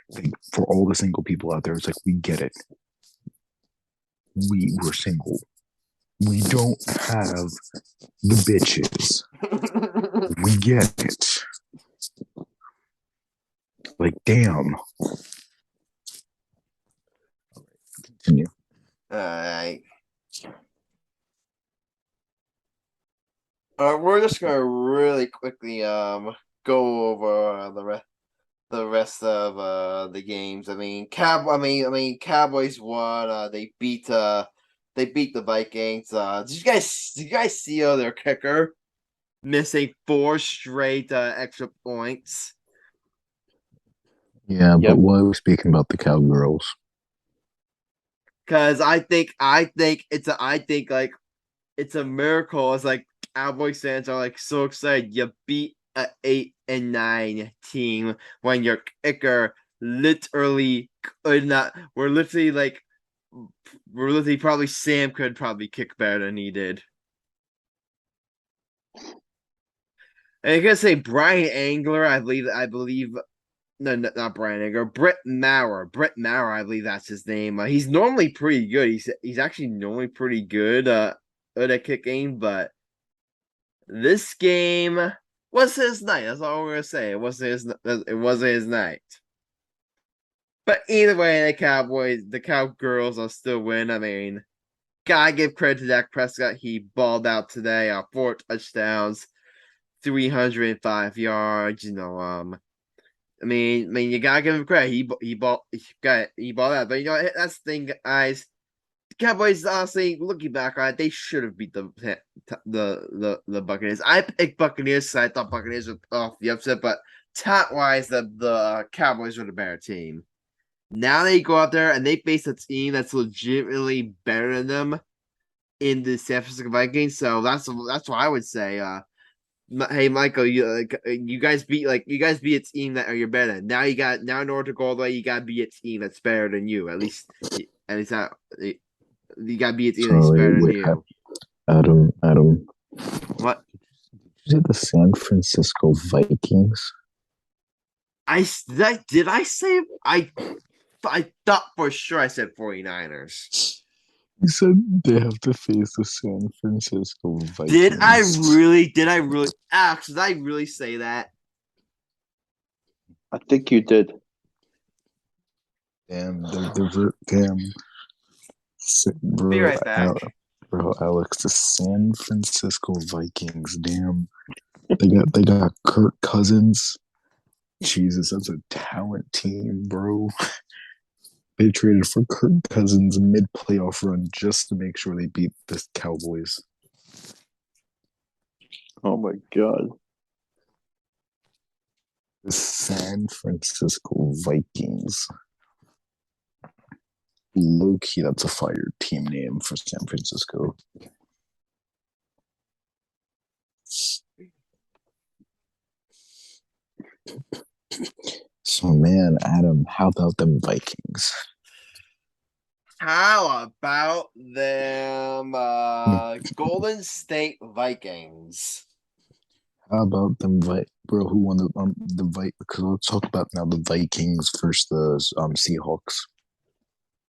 Like, for all the single people out there, it's like we get it. We're single. We don't have the bitches. We get it. Like, damn. Continue. Alright. We're just gonna really quickly go over the rest of the games. I mean, Cowboys won. They beat the Vikings. Did you guys see their kicker missing 4 straight extra points? Yeah, yep. But why are we speaking about the Cowgirls? Because I think it's a miracle. It's like Cowboys fans are like so excited. You beat an 8-9 team when your kicker literally could not. We're literally probably Sam could probably kick better than he did. And I gotta say Brian Angler, I believe. No, not Brian Angler. Brett Maurer, I believe that's his name. He's normally pretty good. He's actually normally pretty good at kicking, but this game was his night. That's all we're gonna say. It wasn't his night. But either way, the Cowgirls will still win. I mean, gotta give credit to Dak Prescott. He balled out today. 4 touchdowns, 305 yards. I mean, you gotta give him credit. He balled out. But that's the thing, guys. The Cowboys, honestly, looking back on it, they should have beat the Buccaneers. I picked Buccaneers, so I thought Buccaneers would off the upset. But talent wise, the Cowboys were the better team. Now they go out there and they face a team that's legitimately better than them in the San Francisco Vikings. So that's what I would say. Hey Michael, you guys beat a team that you're better than. Now in order to go all the way, you gotta be a team that's better than you. At least not. You gotta be a team that's better than you. Adam. What? Did you say the San Francisco Vikings? Did I say I thought for sure I said 49ers. You said they have to face the San Francisco Vikings. Did I really? Did I really say that? I think you did. Damn, damn. Be right back. Bro, Alex, the San Francisco Vikings. Damn, they got Kirk Cousins. Jesus, that's a talent team, bro. They traded for Kirk Cousins mid-playoff run just to make sure they beat the Cowboys. Oh my god. The San Francisco Vikings. Low-key, that's a fire team name for San Francisco. So, man, Adam, how about them Vikings? How about them Golden State Vikings? How about them bro? Who won the Because let's talk about now the Vikings versus the Seahawks.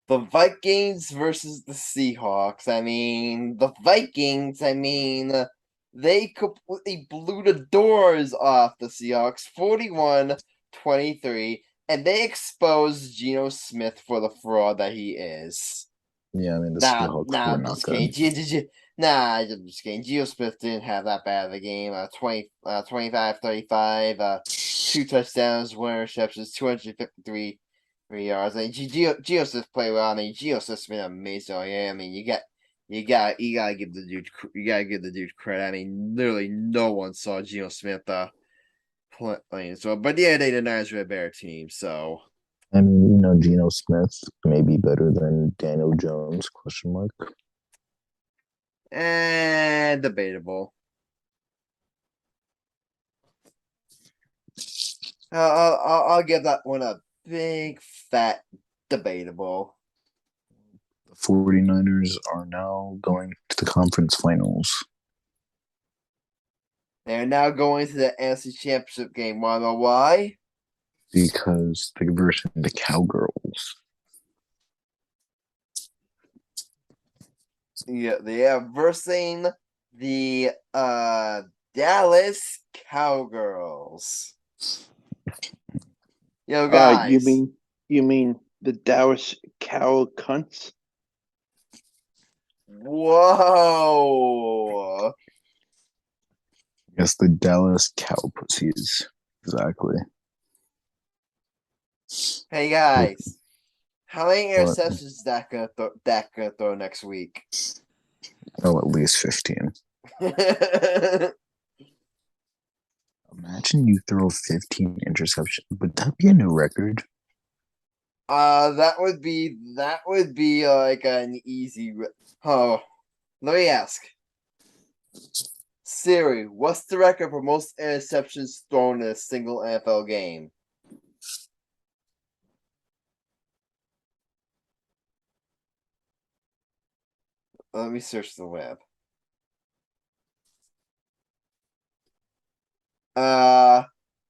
The Vikings versus the Seahawks. I mean, the Vikings. I mean, they completely blew the doors off the Seahawks, 41-23, and they exposed Geno Smith for the fraud that he is. Yeah, I mean the Seahawks were not good. I'm just kidding. Geno Smith didn't have that bad of a game. 25-35, 2 touchdowns, 1 interception, 253 yards. I mean, Geno Smith played well. I mean, Geno Smith's been amazing. Yeah, I mean, you gotta give the dude credit. I mean, literally no one saw Geno Smith playing. So, but yeah, the Niners were a better team. So, I mean, Geno Smith may be better than Daniel Jones? ? and debatable. I'll give that one a big fat debatable. The 49ers are now going to the conference finals. They're now going to the NFC Championship game. Wanna know why? Because they're versing the Cowgirls. Yeah, they are versing the Dallas Cowgirls. Yo, guys. You mean the Dallas Cow cunts? Whoa. Yes, the Dallas Cow pussies. Exactly. Hey guys, how many interceptions is Dak gonna throw next week? Oh, at least 15. Imagine you throw 15 interceptions. Would that be a new record? That would be like an easy. Let me ask Siri, what's the record for most interceptions thrown in a single NFL game? Let me search the web. The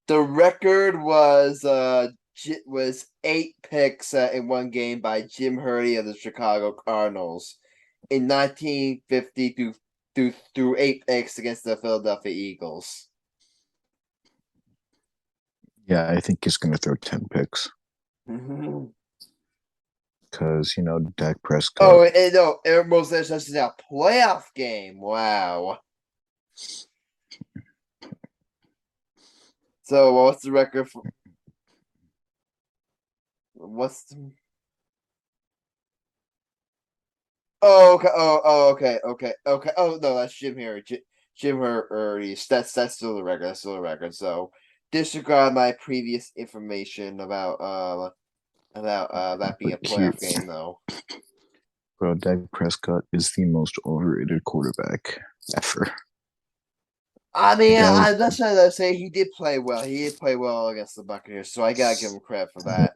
record was 8 picks in one game by Jim Hurdy of the Chicago Cardinals in 1950 through 8 picks against the Philadelphia Eagles. Yeah, I think he's going to throw 10 picks. Because, Dak Prescott. Oh, no, most interceptions in a playoff game. Wow. So, what's the record for? Oh, okay. Okay. Oh no, that's Jim Hurdy. Jim Hurdy. That's still the record. That's still the record. So, disregard my previous information about that being a playoff game, though. Bro, Dak Prescott is the most overrated quarterback ever. I mean, that's what I say. He did play well. He did play well against the Buccaneers, so I gotta give him credit for that.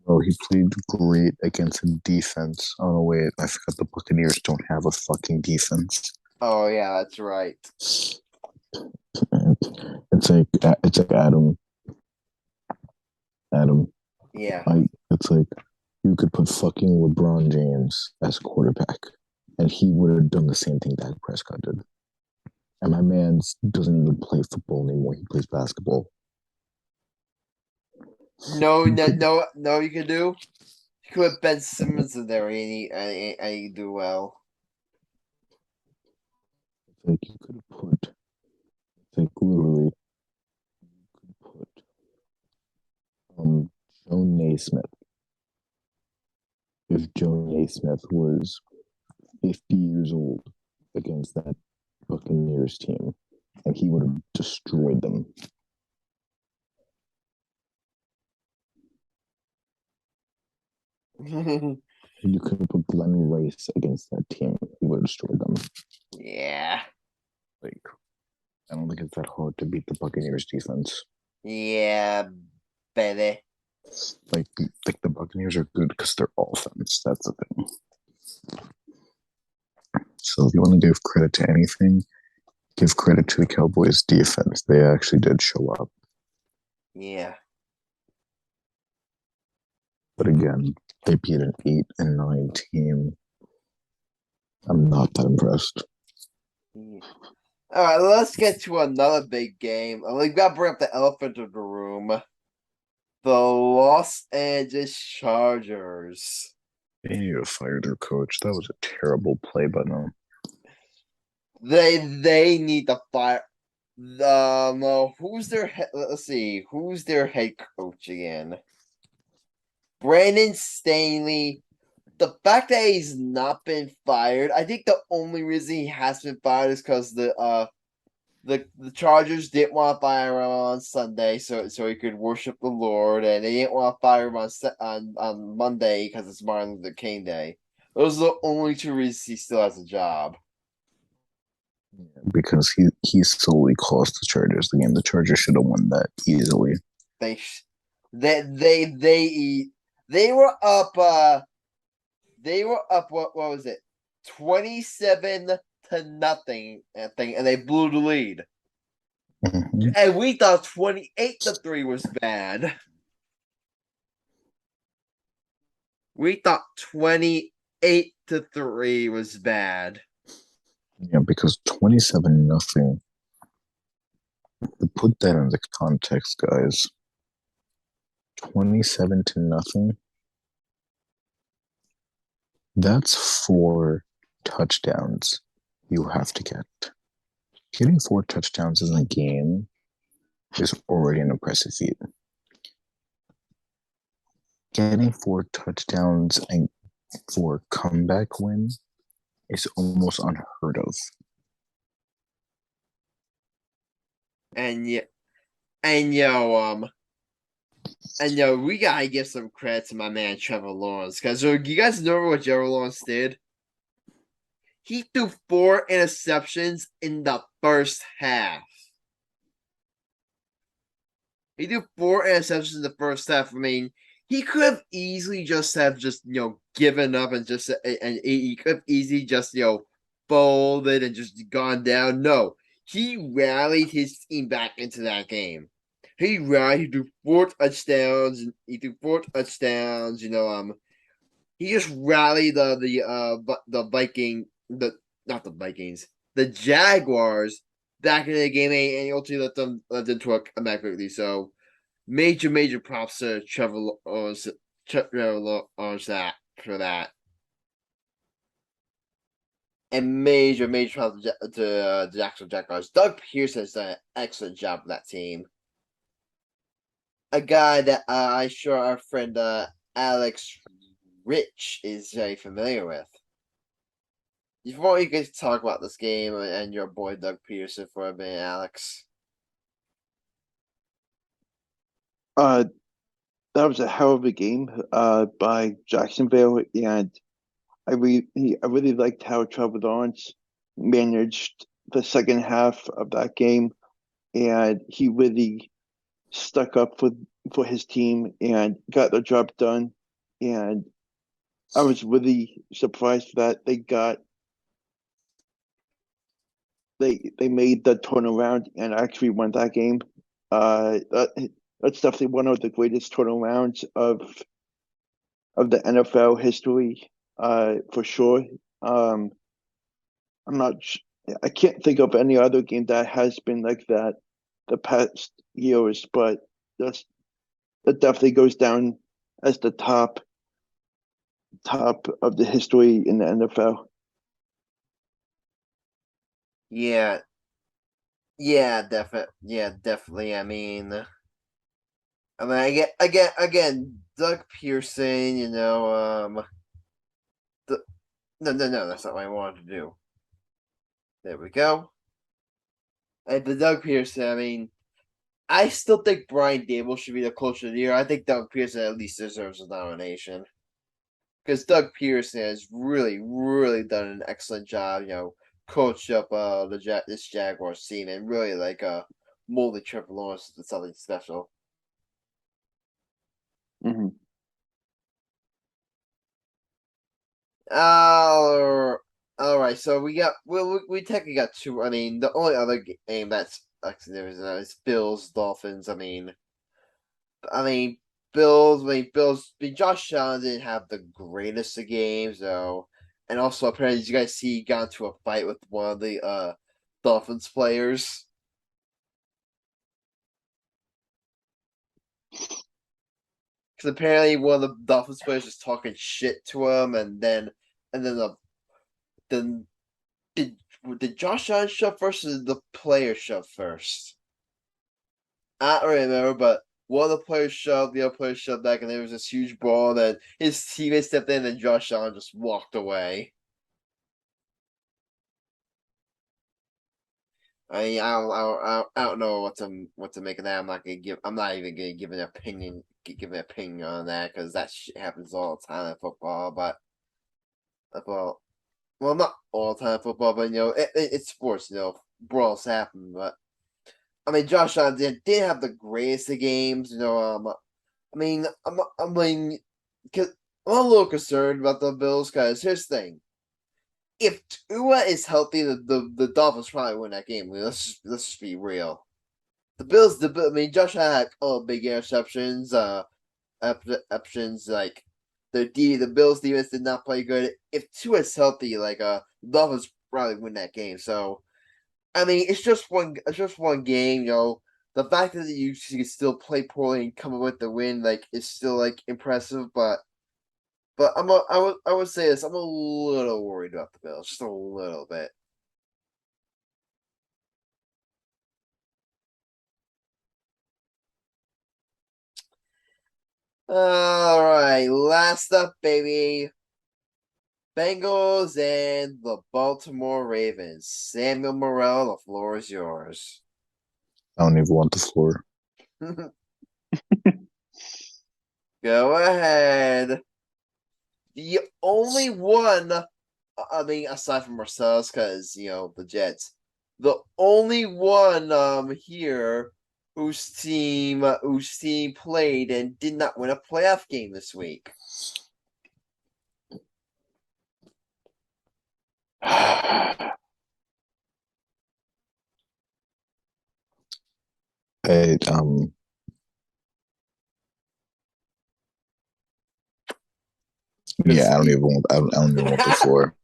Bro, he played great against a defense. Oh wait, I forgot the Buccaneers don't have a fucking defense. Oh yeah, that's right. It's like Adam. Adam. Yeah. It's like you could put fucking LeBron James as quarterback, and he would have done the same thing Dak Prescott did. And my man doesn't even play football anymore; he plays basketball. No, You no, could- no. You can do. You could put Ben Simmons in there, and he do well. Like you could have put, like literally, you could put Joe Naismith. If Joe Naismith was 50 years old against that Buccaneers team, and he would have destroyed them. You could have put Glenn Rice against that team. He would have destroyed them. Yeah. Like, I don't think it's that hard to beat the Buccaneers defense. Yeah, baby. Like the Buccaneers are good because they're offense. That's the thing. So if you want to give credit to anything, give credit to the Cowboys defense. They actually did show up. Yeah. But again, they beat an 8-9 team. I'm not that impressed. All right, let's get to another big game. We've got to bring up the elephant in the room. The Los Angeles Chargers. They need to fire their coach. That was a terrible play by them. They need to fire. No, who's their head? Let's see, who's their head coach again? Brandon Staley. The fact that he's not been fired, I think the only reason he has been fired is because the Chargers didn't want to fire him on Sunday, so he could worship the Lord, and they didn't want to fire him on Monday because it's Martin Luther King Day. Those are the only two reasons he still has a job. Because he solely cost the Chargers the game. The Chargers should have won that easily. They were up. What was it? 27-0, I think, and they blew the lead. Mm-hmm. And we thought 28-3 was bad. We thought 28-3 was bad. Yeah, because 27-0. To put that into context, guys, 27-0. That's 4 touchdowns you have to get. Getting 4 touchdowns in a game is already an impressive feat. Getting 4 touchdowns and 4 comeback win is almost unheard of. And we gotta give some credit to my man Trevor Lawrence, because you guys know what Trevor Lawrence did? He threw 4 interceptions in the first half. He threw 4 interceptions in the first half. I mean, he could have easily given up and he could have easily folded and just gone down. No, he rallied his team back into that game. He threw 4 touchdowns. He just rallied the Jaguars back in the game, and he ultimately let them to a comeback quickly. So major props to Trevor Lawrence for that. And major props to the Jacksonville Jaguars. Doug Pearson has done an excellent job with that team. A guy that I'm sure our friend Alex Rich is very familiar with. Before you guys talk about this game and your boy Doug Pearson for a minute, Alex. That was a hell of a game by Jacksonville, and I really liked how Trevor Lawrence managed the second half of that game, and he really stuck up for his team and got the job done. And I was really surprised that they made the turnaround and actually won that game. that's definitely one of the greatest turnarounds of the NFL history, for sure. I'm not. I can't think of any other game that has been like that the past years, but that's that definitely goes down as the top of the history in the NFL. Yeah, yeah, definitely. Yeah, definitely. Again, Doug Pearson. No, that's not what I wanted to do. There we go. And the Doug Pearson. I still think Brian Dable should be the coach of the year. I think Doug Pearson at least deserves a nomination because Doug Pearson has really, really done an excellent job. Coached up this Jaguars team and really molded Trevor Lawrence into something special. Mm-hmm. All right. So we technically got two. The only other game that's there is Bills Dolphins. Bills. Josh Allen didn't have the greatest of games though, and also apparently did you guys see he got into a fight with one of the Dolphins players. Because apparently one of the Dolphins players was talking shit to him, then did Josh Allen shove first or did the player shove first? I don't remember, but one of the players shoved, the other player shoved back, and there was this huge ball. Then his teammate stepped in, and Josh Allen just walked away. I don't know what to make of that. I'm not even gonna give an opinion. Give an opinion on that because that shit happens all the time in football. But well, not all the time in football, but it's sports. Brawls happen. But Josh Allen didn't have the greatest of games. Cause I'm a little concerned about the Bills because here's the thing: if Tua is healthy, the Dolphins probably win that game. Let's just be real. The Bills, Josh had big interceptions, options like the Bills defense did not play good. If Tua is healthy, the Dolphins probably win that game. So it's just one game. The fact that you can still play poorly and come up with the win, is still impressive. But I would say this. I'm a little worried about the Bills, just a little bit. All right, last up, baby. Bengals and the Baltimore Ravens. Samuel Morell, the floor is yours. I don't even want the floor. Go ahead. The only one, aside from Marcellus, because the Jets, the only one here whose team played and did not win a playoff game this week. Hey, yeah, I don't even want the floor.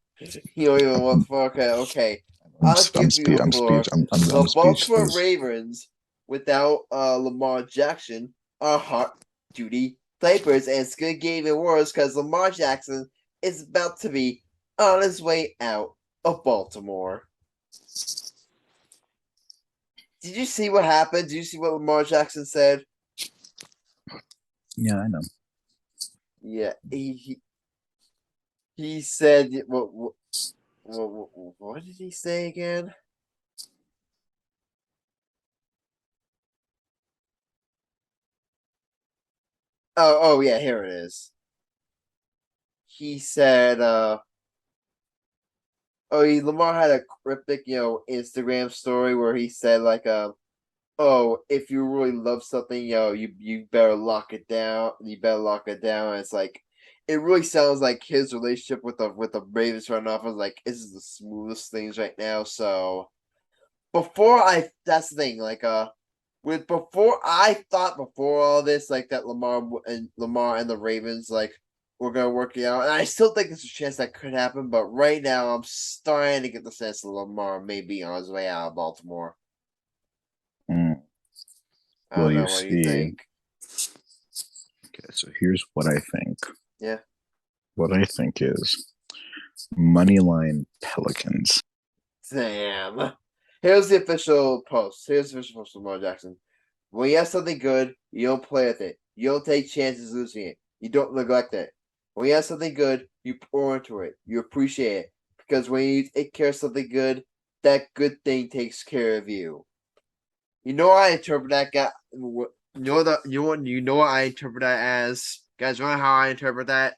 You don't even want the floor? Okay. I'll give you the floor. The Baltimore speechless. Ravens, without Lamar Jackson, are hot duty snipers, and it's gonna get even worse because Lamar Jackson is about to be on his way out of Baltimore. Did you see what happened? Did you see what Lamar Jackson said? Yeah, I know. Yeah, he said what did he say again? Oh yeah, here it is. He said Lamar had a cryptic, Instagram story where he said oh, if you really love something, you better lock it down. You better lock it down. And it's it really sounds like his relationship with the Ravens front office is the smoothest things right now. So that's the thing. before all this, like that Lamar and the Ravens were gonna work it out, and I still think there's a chance that could happen. But right now, I'm starting to get the sense that Lamar may be on his way out of Baltimore. Mm. I don't Well, know you what you see. think. Okay, so here's what I think. Yeah. What I think is moneyline Pelicans. Sam. Here's the official post. Here's the official post from Lamar Jackson. When you have something good, you don't play with it. You don't take chances losing it. You don't neglect it. When you have something good, you pour into it. You appreciate it. Because when you take care of something good, that good thing takes care of you. You know how I interpret that guy. You know what I interpret that as? Guys, you know how I interpret that?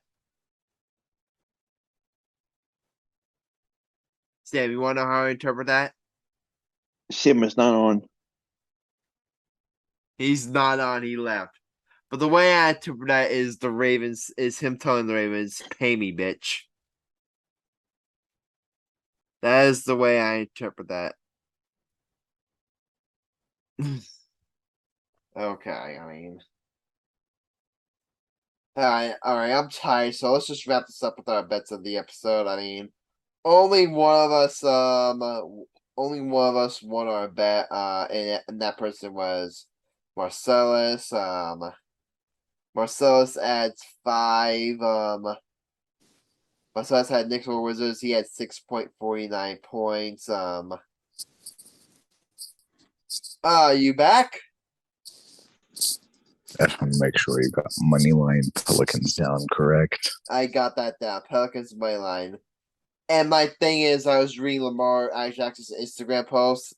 Sam, you wanna know how I interpret that? Sam is not on. He's not on, he left. But the way I interpret that is the Ravens is him telling the Ravens, pay me, bitch. That is the way I interpret that. Okay, I mean. Alright, I'm tired, so let's just wrap this up with our bets of the episode. I mean, only one of us won our bet, and that person was Marcellus. Marcellus adds 5. Marcellus had Knicks or Wizards. He had 6.49 points. You back? I just want to make sure you got moneyline Pelicans down correct. I got that down. Pelicans money line. And my thing is, I was reading Lamar Jackson's Instagram post.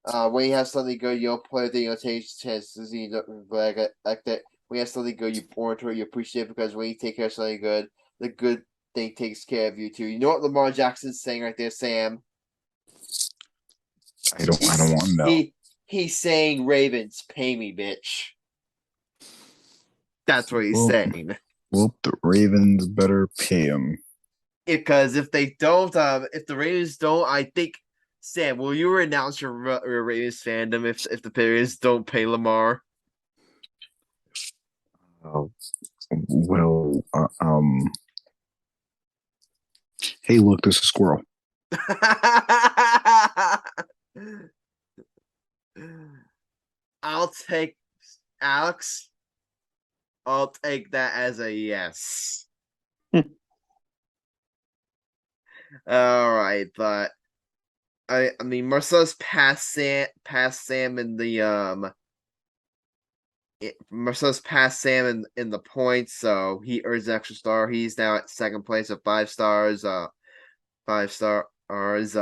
When you have something good, you don't play with it, you don't take chances, you don't like that. When you have something good, you pour into it, you appreciate it, because when you take care of something good, the good thing takes care of you too. You know what Lamar Jackson's saying right there, Sam? I don't want to know. He's saying, Ravens, pay me, bitch. That's what he's saying. Well, the Ravens better pay him. Because if they don't, if the Ravens don't, I think, Sam, will you renounce your Ravens fandom if the Ravens don't pay Lamar? Hey, look, there's a squirrel. I'll take Alex. I'll take that as a yes. All right, but I mean Marcellus passed Sam in the Marcellus passed Sam in the points, so he earns an extra star. He's now at second place with 5 stars. 5 stars.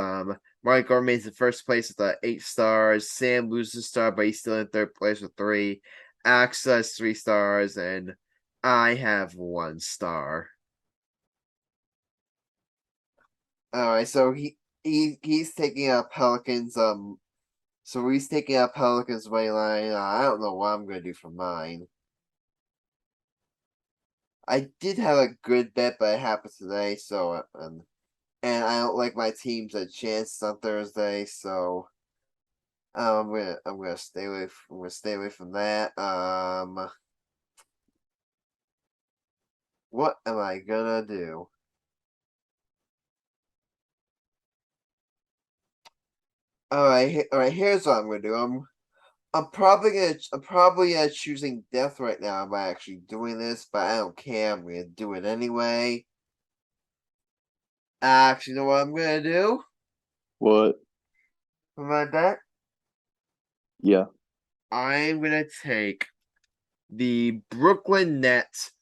Mike remains in first place with 8 stars. Sam loses a star, but he's still in third place with 3. Alex has 3 stars, and I have 1 star. All right, so he's taking out Pelicans. So he's taking out Pelicans money line. I don't know what I'm gonna do for mine. I did have a good bet, but it happened today. So and I don't like my teams at chance on Thursday. So I'm gonna stay away. I'm gonna stay away from that. What am I gonna do? All right. Here's what I'm gonna do. I'm probably choosing death right now by actually doing this, but I don't care. I'm gonna do it anyway. Actually, you know what I'm gonna do What? for my bet? Yeah. I'm gonna take the Brooklyn Nets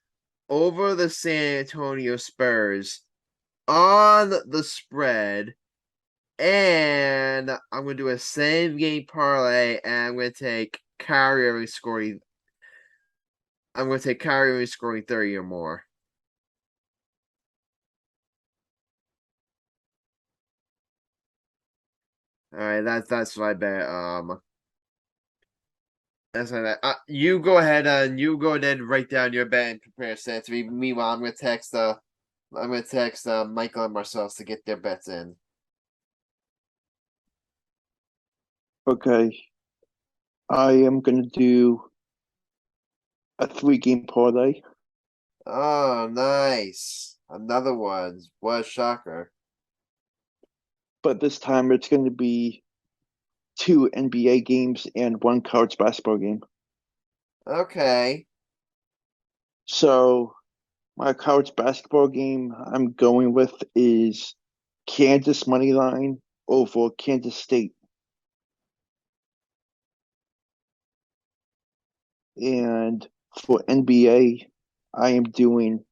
over the San Antonio Spurs on the spread. And I'm going to do a same game parlay, and I'm going to take Kyrie Irving scoring. I'm going to take Kyrie Irving scoring 30 or more. All right, that's what I bet. That's my bet. You go ahead and write down your bet and prepare stats. Meanwhile, I'm going to text Michael and Marcellus to get their bets in. Okay. I am gonna do a 3-game parlay, Oh, nice. Another one. What a shocker. but this time it's gonna be 2 NBA games and 1 college basketball game. Okay. So my college basketball game I'm going with is Kansas money line over Kansas State. And for NBA, I am doing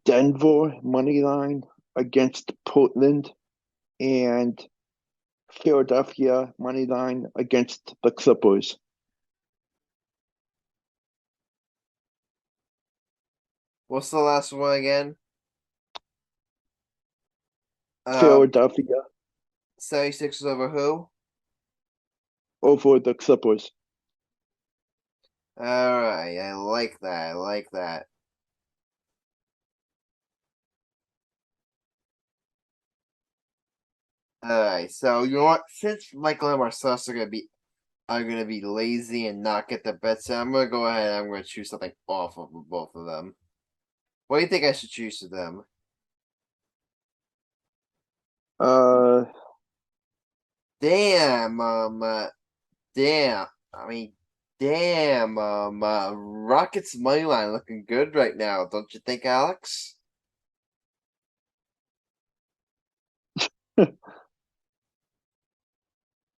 Denver money line against Portland and Philadelphia money line against the Clippers. What's the last one again? Um, Philadelphia 76ers over who? over the Clippers. All right. I like that. I like that. All right. So you know what? Since Michael and Marcellus are gonna be lazy and not get the bets, I'm gonna go ahead. I'm gonna choose something off of both of them. What do you think I should choose for them? Uh, Damn. Damn. I mean, damn. Rockets money line looking good right now, don't you think, Alex?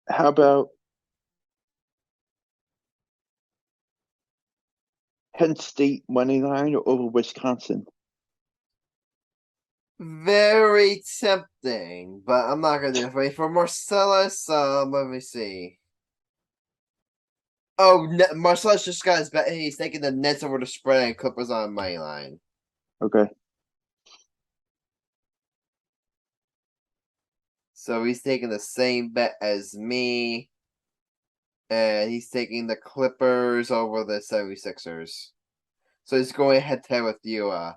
how about Penn State money line over Wisconsin? Very tempting, but I'm not gonna do it. Wait for Marcellus. Let me see. Oh, Marcellus just got his bet. He's taking the Nets over the spread and Clippers on money line. Okay. So he's taking the same bet as me. And he's taking the Clippers over the 76ers. So he's going head to head with you, uh,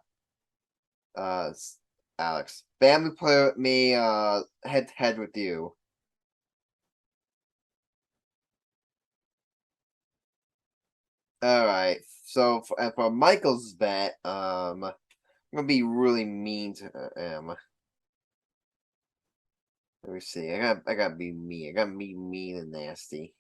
Alex. Family play with me, head to head with you. All right. So for Michael's bet, I'm gonna be really mean to him. Let me see. I gotta be mean. I gotta be mean and nasty.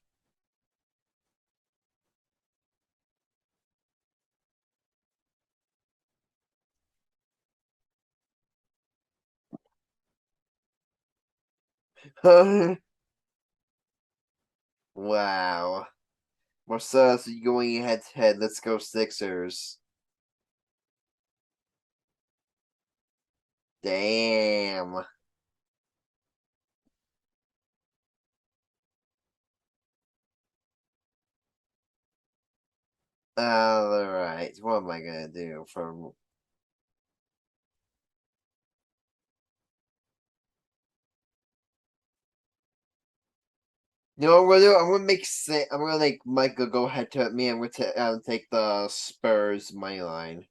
Wow. Marcellus, you going head to head. Let's go Sixers. Damn. Alright. What am I gonna do from You know what I'm gonna do? I'm gonna make Michael go head to me. I'm gonna take the Spurs money line.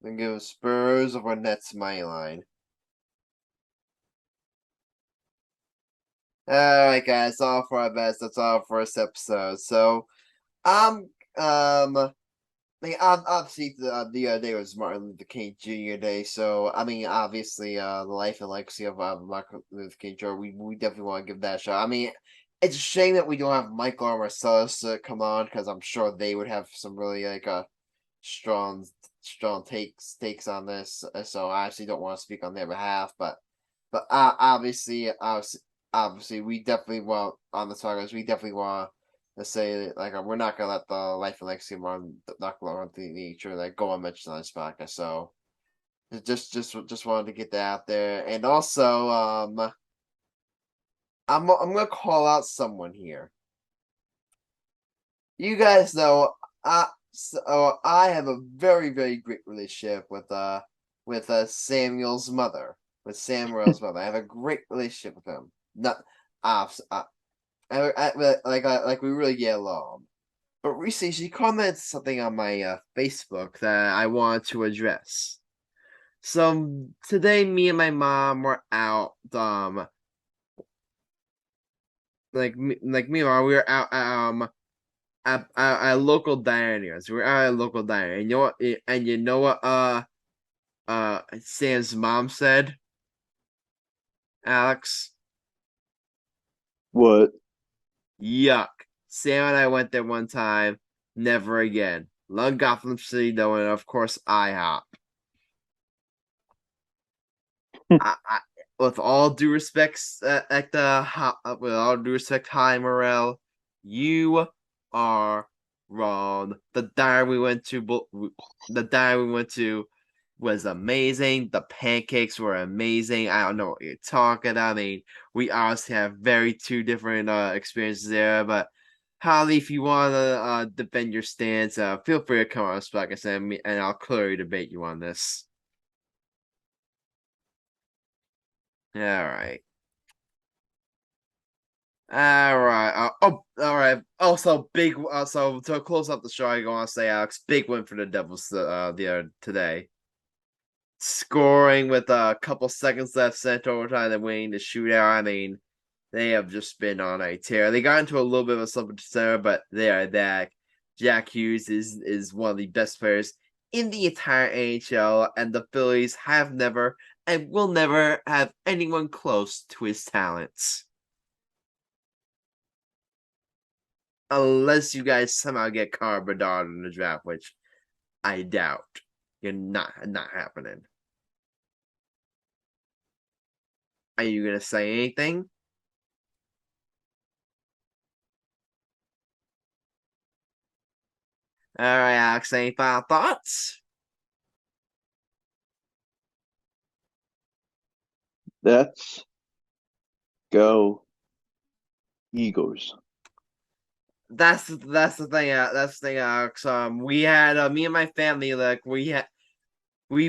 I'm gonna give Spurs over Nets money line. Alright, guys, that's all for our best. That's all for this episode. So, I'm I mean, obviously, the other day was Martin Luther King Jr. Day, so I mean, obviously, the life and legacy of Martin Luther King Jr. We definitely want to give that a shot. I mean, it's a shame that we don't have Michael or Marcellus to come on because I'm sure they would have some really strong takes on this. So I actually don't want to speak on their behalf, but obviously, we definitely want on the targets. We definitely want to say like we're not gonna let the life and legacy of Martin Luther nature like go unmentioned on this podcast. So just wanted to get that out there, and also I'm gonna call out someone here. You guys know so I have a very very great relationship with Samuel's mother, with Sam Morell's mother. I have a great relationship with him. Not like we really get along. But recently, she commented something on my Facebook that I wanted to address. So today, me and my mom were out meanwhile, we were out at local diners. We were out at a local diner, and you know what? Sam's mom said, Alex, What? yuck. Sam and I went there one time. Never again. Love Gotham City, though, and of course, IHOP. I, with all due respect, with all due respect, hi Morell, you are wrong. The diner we went to was amazing. The pancakes were amazing. I don't know what you're talking about. I mean, we obviously have very two different experiences there, but Holly, if you want to defend your stance, feel free to come on this podcast and I'll clearly debate you on this. All right. All right. All right. Also, so to close up the show, I want to say, Alex, big win for the Devils today. Scoring with a couple seconds left, sent overtime, and winning the shootout. I mean, they have just been on a tear. They got into a little bit of a slump center, but they are back. Jack Hughes is one of the best players in the entire NHL, and the Phillies have never and will never have anyone close to his talents. Unless you guys somehow get Connor Bedard in the draft, which I doubt. You're not happening. Are you gonna say anything? All right, Alex, any final thoughts? Let's go Eagles. That's the thing. That's the thing, Alex. We had me and my family. We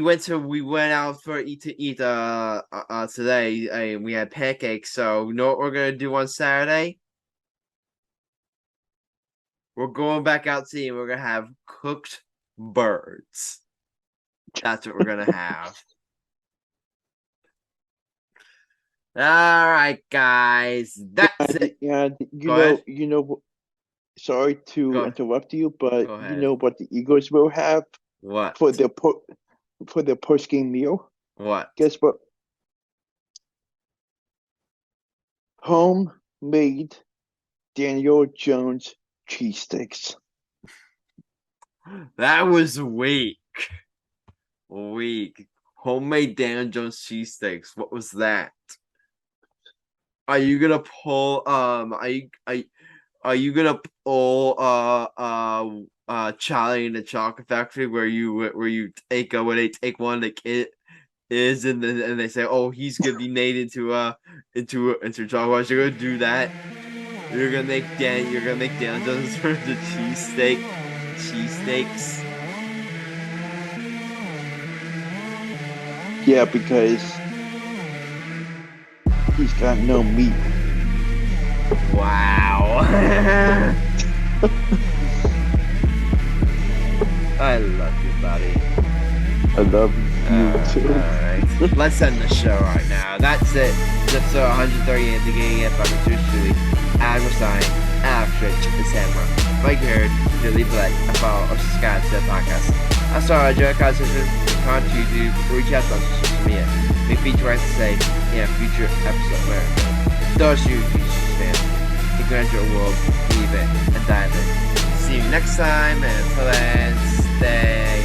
went out to eat today. We had pancakes. So you know what we're gonna do on Saturday? We're going back out to eat. And we're gonna have cooked birds. That's what we're gonna have. All right, guys. That's it. And Go you know, sorry to interrupt you, but Go you ahead. know what the Eagles will have What? for their post game meal? What? Guess what? Homemade Daniel Jones cheesesteaks. That was weak. Homemade Dan Jones cheesesteaks. What was that? Are you gonna pull are you gonna pull Charlie in the Chocolate Factory where you take when they take one of the kid is and they say, oh, he's gonna be made into chocolate. You're gonna do that. You're gonna make Dan Jones for the cheesesteaks. Yeah, because he's got no meat. Wow. I love you, buddy. I love you too. Alright. Let's end the show right now. That's it. Episode 138 of the Game of Fucking Truly. Grassani, Alex Rich, and Sam Morell. Like you heard, leave a like, and follow or subscribe to the podcast. I saw a joint conversation on YouTube, reach out to us on social media. Make feature rights to say in a future episode where those you fans, you can enter a world, believe it, and dive in. See you next time, and until then, stay